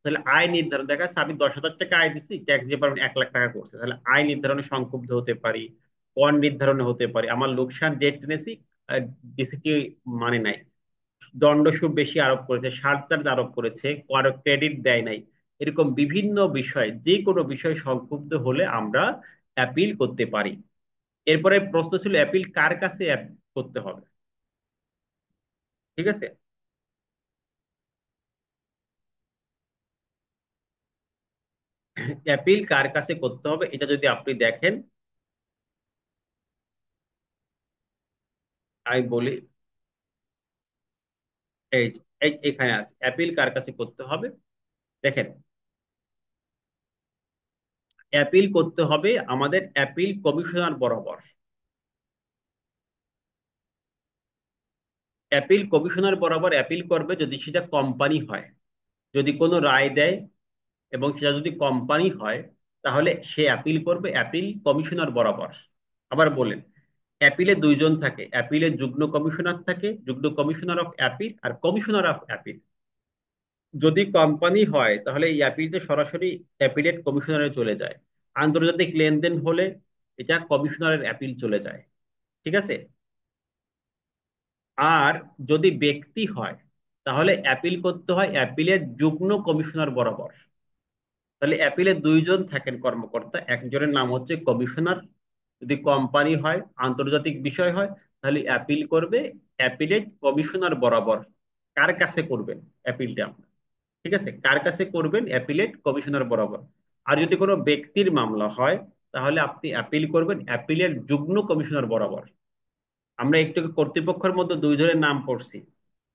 তাহলে আয় নির্ধারণ, দেখা যাচ্ছে আমি 10,000 টাকা আয় দিচ্ছি, ট্যাক্স ডিপার্টমেন্ট 1 লাখ টাকা করছে, তাহলে আয় নির্ধারণে সংক্ষুব্ধ হতে পারি, কর নির্ধারণে হতে পারি, আমার লোকসান যে টেনেছি ডিসিটি মানে নাই, দণ্ড সুদ বেশি আরোপ করেছে, সারচার্জ আরোপ করেছে, কর ক্রেডিট দেয় নাই, এরকম বিভিন্ন বিষয়, যে কোনো বিষয় সংক্ষুব্ধ হলে আমরা অ্যাপিল করতে পারি। এরপরে প্রশ্ন ছিল অ্যাপিল কার কাছে করতে হবে। ঠিক আছে, অ্যাপিল কার কাছে করতে হবে এটা যদি আপনি দেখেন, আমি বলি, এই এখানে আছে অ্যাপিল কার কাছে করতে হবে। দেখেন, অ্যাপিল করতে হবে আমাদের অ্যাপিল কমিশনার বরাবর। অ্যাপিল কমিশনার বরাবর অ্যাপিল করবে যদি সেটা কোম্পানি হয়। যদি কোনো রায় দেয় এবং সেটা যদি কোম্পানি হয়, তাহলে সে অ্যাপিল করবে অ্যাপিল কমিশনার বরাবর। আবার বলেন, অ্যাপিলে দুইজন থাকে, অ্যাপিলে যুগ্ম কমিশনার থাকে, যুগ্ম কমিশনার অফ অ্যাপিল আর কমিশনার অফ অ্যাপিল। যদি কোম্পানি হয় তাহলে এই অ্যাপিলটা সরাসরি অ্যাপিলেট কমিশনারে চলে যায়। আন্তর্জাতিক লেনদেন হলে এটা কমিশনারের অ্যাপিল চলে যায়। ঠিক আছে। আর যদি ব্যক্তি হয়, তাহলে অ্যাপিল করতে হয় অ্যাপিলের যুগ্ম কমিশনার বরাবর। তাহলে অ্যাপিলে দুইজন থাকেন কর্মকর্তা, একজনের নাম হচ্ছে কমিশনার। যদি কোম্পানি হয়, আন্তর্জাতিক বিষয় হয়, তাহলে অ্যাপিল করবে অ্যাপিলেট কমিশনার বরাবর। কার কাছে করবেন অ্যাপিলটা? ঠিক আছে, কার কাছে করবেন? অ্যাপিলেট কমিশনার বরাবর। আর যদি কোনো ব্যক্তির মামলা হয়, তাহলে আপনি অ্যাপিল করবেন অ্যাপিলের যুগ্ম কমিশনার বরাবর। আমরা একটু কর্তৃপক্ষের মধ্যে দুইজনের নাম পড়ছি,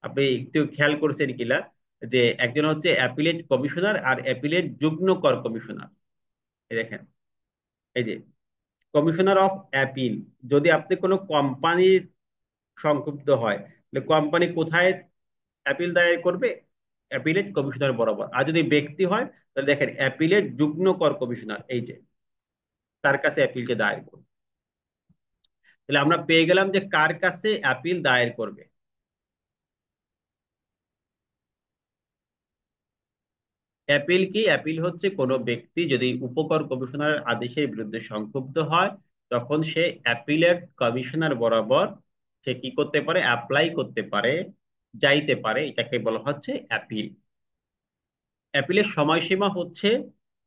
আপনি একটু খেয়াল করছেন কিনা, যে একজন হচ্ছে অ্যাপিলেট কমিশনার আর অ্যাপিলেট যুগ্ম কর কমিশনার। এই দেখেন, এই যে কমিশনার অফ অ্যাপিল। যদি আপনি কোনো কোম্পানির সংক্ষুব্ধ হয়, তাহলে কোম্পানি কোথায় অ্যাপিল দায়ের করবে? অ্যাপিলেট কমিশনার বরাবর। আর যদি ব্যক্তি হয়, তাহলে দেখেন অ্যাপিলেট যুগ্ম কর কমিশনার, এই যে তার কাছে অ্যাপিলকে দায়ের করবে। তাহলে আমরা পেয়ে গেলাম যে কার কাছে অ্যাপিল দায়ের করবে। অ্যাপিল কি? অ্যাপিল হচ্ছে কোনো ব্যক্তি যদি উপকর কমিশনারের আদেশের বিরুদ্ধে সংক্ষুব্ধ হয়, তখন সে অ্যাপিলেট কমিশনার বরাবর সে কি করতে পারে? অ্যাপ্লাই করতে পারে, যাইতে পারে, এটাকে বলা হচ্ছে অ্যাপিল। অ্যাপিলের সময়সীমা হচ্ছে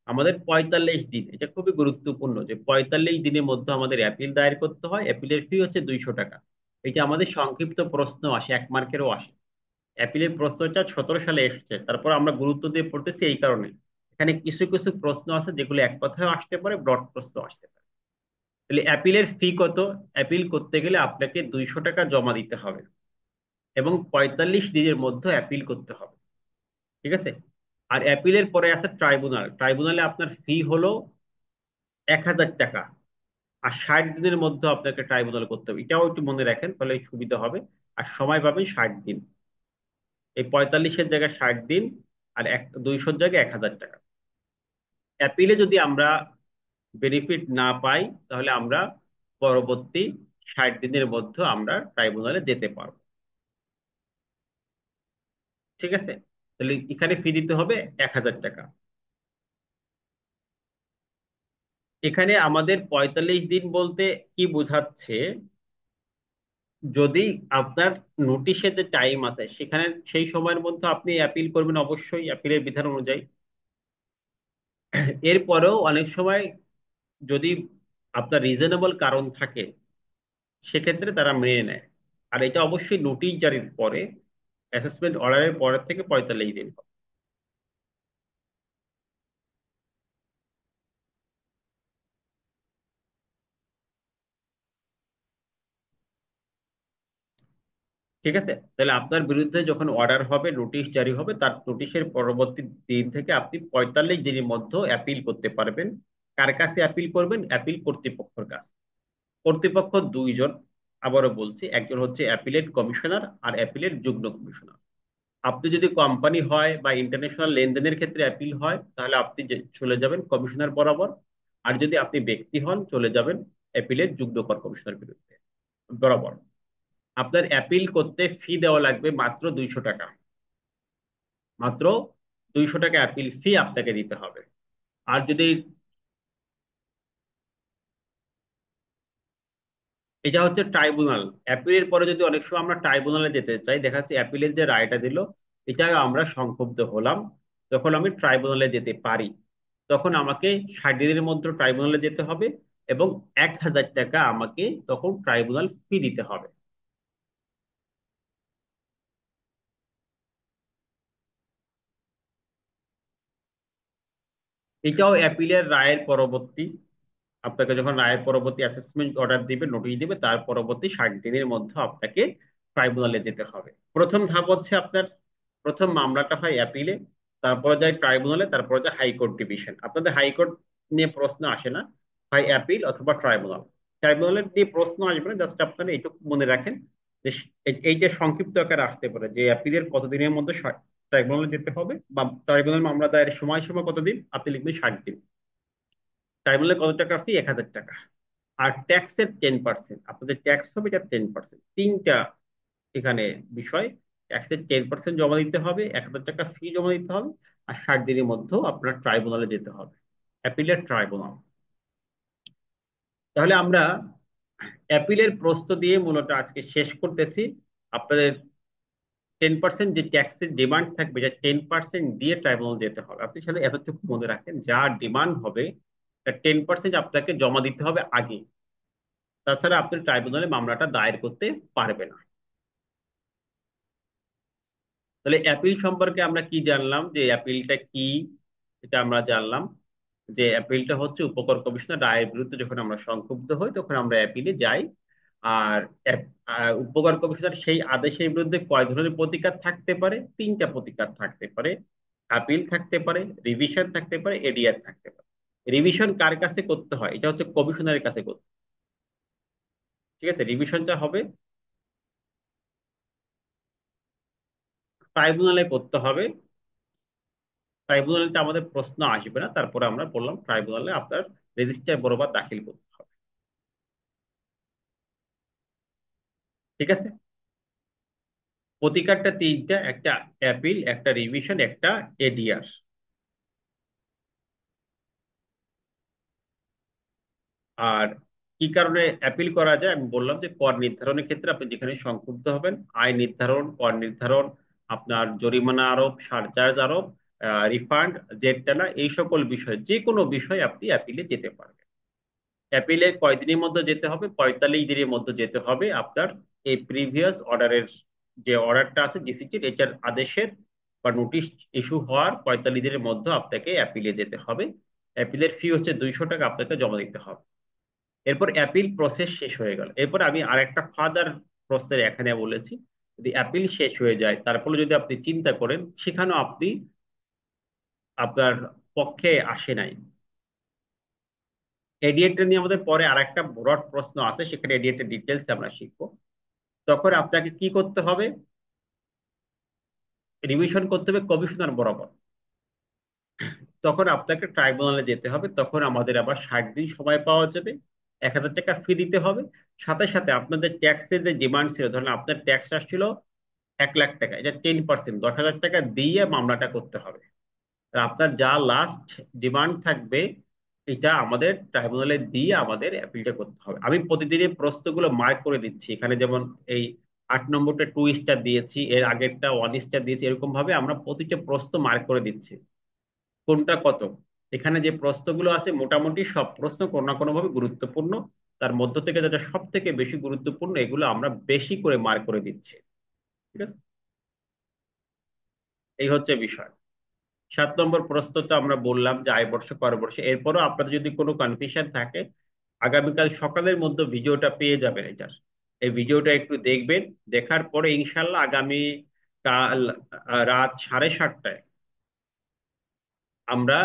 আমাদের 45 দিন। এটা খুবই গুরুত্বপূর্ণ যে 45 দিনের মধ্যে আমাদের অ্যাপিল দায়ের করতে হয়। অ্যাপিলের ফি হচ্ছে 200 টাকা। এটা আমাদের সংক্ষিপ্ত প্রশ্ন আসে, 1 মার্কেরও আসে। অ্যাপিলের প্রশ্নটা 2017 সালে এসেছে, তারপর আমরা গুরুত্ব দিয়ে পড়তেছি এই কারণে এখানে কিছু কিছু প্রশ্ন আছে যেগুলো এক কথায় আসতে পারে, ব্রড প্রশ্ন আসতে পারে। তাহলে অ্যাপিলের ফি কত? অ্যাপিল করতে গেলে আপনাকে 200 টাকা জমা দিতে হবে এবং 45 দিনের মধ্যে অ্যাপিল করতে হবে। ঠিক আছে। আর অ্যাপিলের পরে আছে ট্রাইব্যুনাল। ট্রাইব্যুনালে আপনার ফি হলো 1,000 টাকা। আর 60 দিনের মধ্যে আপনাকে ট্রাইব্যুনাল করতে হবে, এটাও একটু মনে রাখেন, তাহলে সুবিধা হবে। আর সময় পাবেন 60 দিন। এই 45-এর জায়গায় 60 দিন, আর 200-র জায়গায় 1,000 টাকা। অ্যাপিলে যদি আমরা বেনিফিট না পাই, তাহলে আমরা পরবর্তী 60 দিনের মধ্যে আমরা ট্রাইব্যুনালে যেতে পারবো। ঠিক আছে। তাহলে এখানে ফি দিতে হবে 1,000 টাকা। এখানে আমাদের 45 দিন বলতে কি বোঝাচ্ছে? যদি আপনার নোটিশে যে টাইম আছে, সেখানে সেই সময়ের মধ্যে আপনি অ্যাপিল করবেন অবশ্যই অ্যাপিলের বিধান অনুযায়ী। এরপরেও অনেক সময় যদি আপনার রিজনেবল কারণ থাকে, সেক্ষেত্রে তারা মেনে নেয়। আর এটা অবশ্যই নোটিশ জারির পরে, অ্যাসেসমেন্ট অর্ডারের পরের থেকে 45 দিন। ঠিক আছে, তাহলে আপনার বিরুদ্ধে যখন অর্ডার হবে, নোটিশ জারি হবে, তার নোটিশের পরবর্তী দিন থেকে আপনি 45 দিনের মধ্যে অ্যাপিল করতে পারবেন। কার কাছে অ্যাপিল করবেন? অ্যাপিল কর্তৃপক্ষের কাছে। কর্তৃপক্ষ দুইজন, আবারও বলছি, একজন হচ্ছে অ্যাপিলেট কমিশনার আর অ্যাপিলেট যুগ্ম কমিশনার। আপনি যদি কোম্পানি হয় বা ইন্টারন্যাশনাল লেনদেনের ক্ষেত্রে অ্যাপিল হয়, তাহলে আপনি চলে যাবেন কমিশনার বরাবর। আর যদি আপনি ব্যক্তি হন, চলে যাবেন অ্যাপিলেট যুগ্ম কর কমিশনার বিরুদ্ধে বরাবর। আপনার অ্যাপিল করতে ফি দেওয়া লাগবে মাত্র 200 টাকা। মাত্র 200 টাকা অ্যাপিল ফি আপনাকে দিতে হবে। আর যদি, এটা হচ্ছে ট্রাইব্যুনাল। অ্যাপিলের পরে যদি অনেক সময় আমরা ট্রাইব্যুনালে যেতে চাই, দেখা যাচ্ছে অ্যাপিলের যে রায়টা দিল, এটা আমরা সংক্ষুব্ধ হলাম, তখন আমি ট্রাইব্যুনালে যেতে পারি। তখন আমাকে 60 দিনের মধ্যে ট্রাইব্যুনালে যেতে হবে, এবং 1000 টাকা আমাকে তখন ট্রাইব্যুনাল ফি দিতে হবে। এটাও অ্যাপিলের রায়ের পরবর্তী, আপনাকে যখন রায়ের পরবর্তী অ্যাসেসমেন্ট অর্ডার দিবে, নোটিশ দিবে, তার পরবর্তী 60 দিনের মধ্যে আপনাকে ট্রাইব্যুনালে যেতে হবে। প্রথম ধাপ হচ্ছে আপনার, প্রথম মামলাটা হয় অ্যাপিলে, তারপরে যায় ট্রাইব্যুনালে, তারপরে যায় হাইকোর্ট ডিভিশন। আপনাদের হাইকোর্ট নিয়ে প্রশ্ন আসে না, হয় অ্যাপিল অথবা ট্রাইব্যুনাল। ট্রাইব্যুনালের নিয়ে প্রশ্ন আসবে না, জাস্ট আপনারা এইটুকু মনে রাখেন যে এই যে সংক্ষিপ্ত আকারে আসতে পারে যে অ্যাপিলের কতদিনের মধ্যে ট্রাইব্যুনালে যেতে হবে, বা ট্রাইব্যুনাল মামলা দায়েরের সময়সীমা কতদিন, আপনি লিখবেন 60 দিন। ট্রাইব্যুনালে কত টাকা ফি? 1000 টাকা। আর ট্যাক্সের 10%, আপনাদের ট্যাক্স হবে এটা 10%। তিনটা এখানে বিষয়: ট্যাক্সের 10% জমা দিতে হবে, 1000 টাকা ফি জমা দিতে হবে, আর 60 দিনের মধ্যেও আপনার ট্রাইব্যুনালে যেতে হবে, অ্যাপিলের ট্রাইব্যুনাল। তাহলে আমরা অ্যাপিলের প্রস্তুত দিয়ে মূলত আজকে শেষ করতেছি। আপনাদের 10% যে ট্যাক্সের ডিমান্ড থাকবে, যা 10% দিয়ে ট্রাইব্যুনাল যেতে হবে। আপনি সাথে এতটুকু মনে রাখেন, যা ডিমান্ড হবে, 10% আপনাকে জমা দিতে হবে আগে, তাছাড়া আপনি ট্রাইব্যুনালে মামলাটা দায়ের করতে পারবে না। তাহলে অ্যাপিল সম্পর্কে আমরা কি জানলাম, যে অ্যাপিলটা কি, এটা আমরা জানলাম। যে অ্যাপিলটা হচ্ছে উপকর কমিশনার রায়ের বিরুদ্ধে যখন আমরা সংক্ষুব্ধ হই, তখন আমরা অ্যাপিলে যাই। আর উপকর কমিশনার সেই আদেশের বিরুদ্ধে কয় ধরনের প্রতিকার থাকতে পারে? তিনটা প্রতিকার থাকতে পারে: আপিল থাকতে পারে, রিভিশন থাকতে পারে, এডিআর থাকতে পারে। রিভিশন কার কাছে করতে হয়? এটা হচ্ছে কমিশনারের কাছে করতে হয়। ঠিক আছে, রিভিশনটা হবে ট্রাইব্যুনালে করতে হবে। ট্রাইব্যুনালে আমাদের প্রশ্ন আসবে না, তারপরে আমরা বললাম ট্রাইব্যুনালে আপনার রেজিস্টার বরাবর দাখিল করতে হবে। ঠিক আছে, প্রতিকারটা তিনটা: একটা অ্যাপিল, একটা রিভিশন, একটা এডিআর। আর কি কারণে অ্যাপিল করা যায়? আমি বললাম যে কর নির্ধারণের ক্ষেত্রে আপনি যেখানে সংক্ষুব্ধ হবেন, আয় নির্ধারণ, কর নির্ধারণ, আপনার জরিমানা আরোপ, সারচার্জ আরোপ, রিফান্ড, জেড টানা, এই সকল বিষয়, যে কোনো বিষয় আপনি অ্যাপিলে যেতে পারবেন। অ্যাপিলে কয়দিনের মধ্যে যেতে হবে? 45 দিনের মধ্যে যেতে হবে আপনার এই প্রিভিয়াস অর্ডারের, যে অর্ডারটা আছে ডিসিটির, এটার আদেশের বা নোটিশ ইস্যু হওয়ার 45 দিনের মধ্যে আপনাকে অ্যাপিলে যেতে হবে। অ্যাপিলের ফি হচ্ছে 200 টাকা, আপনাকে জমা দিতে হবে। এরপর অ্যাপিল প্রসেস শেষ হয়ে গেল, এরপর আমি আরেকটা ফার্দার প্রসেস এখানে বলেছি। যদি অ্যাপিল শেষ হয়ে যায়, তারপরে যদি আপনি চিন্তা করেন সেখানেও আপনি, আপনার পক্ষে আসে নাই, এডিএটা নিয়ে আমাদের পরে আরেকটা ব্রড প্রশ্ন আছে, সেখানে এডিএটের ডিটেলস আমরা শিখবো। তখন আপনাকে কি করতে হবে? রিভিশন করতে হবে কমিশনার বরাবর। তখন আপনাকে ট্রাইব্যুনালে যেতে হবে, তখন আমাদের আবার 60 দিন সময় পাওয়া যাবে। 1000 টাকা ফি দিতে হবে। সাথে সাথে আপনাদের ট্যাক্সের যে ডিমান্ড ছিল, ধরেন আপনার ট্যাক্স আসছিল 1 লাখ টাকা, এটা 10%, 10,000 টাকা দিয়ে মামলাটা করতে হবে। আর আপনার যা লাস্ট ডিমান্ড থাকবে, এটা আমাদের ট্রাইব্যুনালে দিয়ে আমাদের অ্যাপিলটা করতে হবে। আমি প্রতিদিনই প্রশ্নগুলো মার্ক করে দিচ্ছি এখানে, যেমন এই 8 নম্বরটা 2 স্টার দিয়েছি, এর আগেরটা 1 স্টার দিয়েছি, এরকম ভাবে আমরা প্রতিটা প্রশ্ন মার্ক করে দিচ্ছি কোনটা কত। এখানে যে প্রশ্নগুলো আছে মোটামুটি সব প্রশ্ন কোনো না কোনো ভাবে গুরুত্বপূর্ণ। তার মধ্য থেকে যেটা সব থেকে বেশি গুরুত্বপূর্ণ এগুলো আমরা বেশি করে মার্ক করে দিচ্ছি। ঠিক আছে, এই হচ্ছে বিষয়। 7 নম্বর প্রশ্নটা আমরা বললাম যে আয় বর্ষ কর বর্ষ। এরপরও আপনাদের যদি কোনো কনফিউশন থাকে, আগামীকাল সকালের মধ্যে ভিডিওটা পেয়ে যাবেন এটার। এই ভিডিওটা একটু দেখবেন, দেখার পরে ইনশাল্লাহ আগামী কাল রাত 7:30টায় আমরা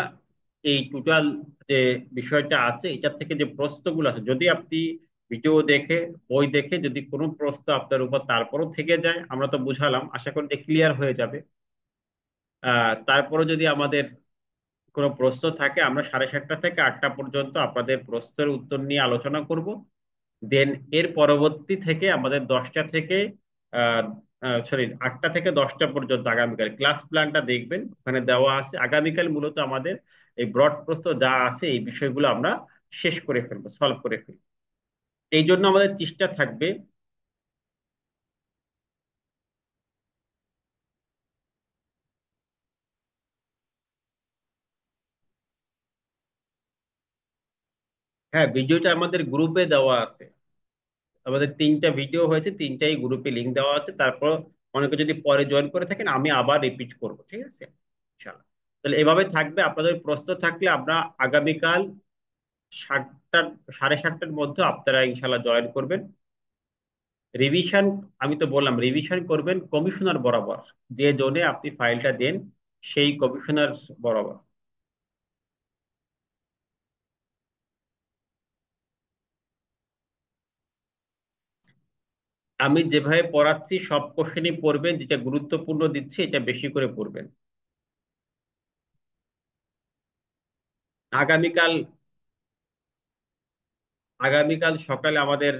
এই টোটাল যে বিষয়টা আছে এটা থেকে যে প্রশ্নগুলো আছে, যদি আপনি ভিডিও দেখে বই দেখে যদি কোনো প্রশ্ন আপনার উপর তারপরও থেকে যায়, আমরা তো বুঝালাম, আশা করি যে ক্লিয়ার হয়ে যাবে। তারপরে যদি আমাদের কোনো প্রশ্ন থাকে, আমরা 7:30টা থেকে 8টা পর্যন্ত আপনাদের প্রশ্নের উত্তর নিয়ে আলোচনা করব। দেন এর পরবর্তী থেকে আমাদের 10টা থেকে সরি 8টা থেকে 10টা পর্যন্ত আগামীকাল ক্লাস প্ল্যানটা দেখবেন, ওখানে দেওয়া আছে। আগামীকাল মূলত আমাদের এই ব্রড প্রশ্ন যা আছে এই বিষয়গুলো আমরা শেষ করে ফেলবো, সলভ করে ফেলবো। এই জন্য আমাদের চেষ্টা থাকবে। হ্যাঁ, ভিডিওটা আমাদের গ্রুপে দেওয়া আছে। আমাদের 3টা ভিডিও হয়েছে, 3টাই গ্রুপে লিংক দেওয়া আছে। তারপর অনেকে যদি পরে জয়েন করে থাকেন, আমি আবার রিপিট করব, ঠিক আছে ইনশাআল্লাহ। তাহলে এভাবে থাকবে। আপনাদের প্রশ্ন থাকলে আমরা আগামীকাল 7টা 7:30টার মধ্যে আপনারা ইনশাআল্লাহ জয়েন করবেন। রিভিশন, আমি তো বললাম রিভিশন করবেন কমিশনার বরাবর, যে জোনে আপনি ফাইলটা দেন সেই কমিশনার বরাবর। আমি যেভাবে পড়াচ্ছি সব কোশ্চেনই পড়বেন, যেটা গুরুত্বপূর্ণ দিচ্ছি এটা বেশি করে পড়বেন। আগামীকাল আগামীকাল সকালে আমাদের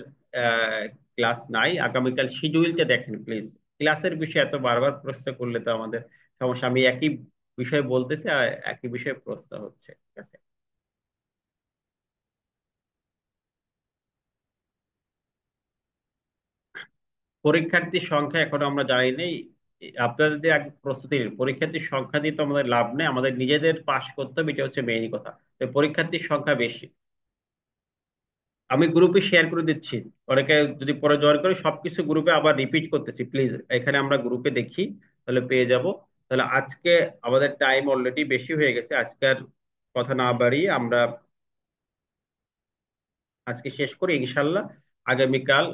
ক্লাস নাই। আগামীকাল শিডিউলটা দেখেন প্লিজ। ক্লাসের বিষয়ে এত বারবার প্রশ্ন করলে তো আমাদের সমস্যা। আমি একই বিষয় বলতেছি আর একই বিষয়ে প্রশ্ন হচ্ছে, ঠিক আছে। পরীক্ষার্থীর সংখ্যা এখনো আমরা জানি নেই। আপনাদের দিয়ে আগে প্রস্তুতি নিন। পরীক্ষার্থীর সংখ্যা দিয়ে তো আমাদের লাভ নেই, আমাদের নিজেদের পাশ করতে হবে, এটা হচ্ছে মেইন কথা। তো পরীক্ষার্থীর সংখ্যা বেশি। আমি গ্রুপে শেয়ার করে দিচ্ছি। অনেকে যদি পরে জয়েন করে, সবকিছু গ্রুপে আবার রিপিট করতেছি প্লিজ, এখানে আমরা গ্রুপে দেখি, তাহলে পেয়ে যাব। তাহলে আজকে আমাদের টাইম অলরেডি বেশি হয়ে গেছে। আজকের কথা না বাড়িয়ে আমরা আজকে শেষ করি ইনশাল্লাহ। আগামীকাল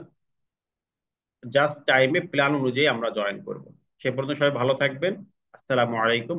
জাস্ট টাইমে প্ল্যান অনুযায়ী আমরা জয়েন করব। সে পর্যন্ত সবাই ভালো থাকবেন। আসসালামু আলাইকুম।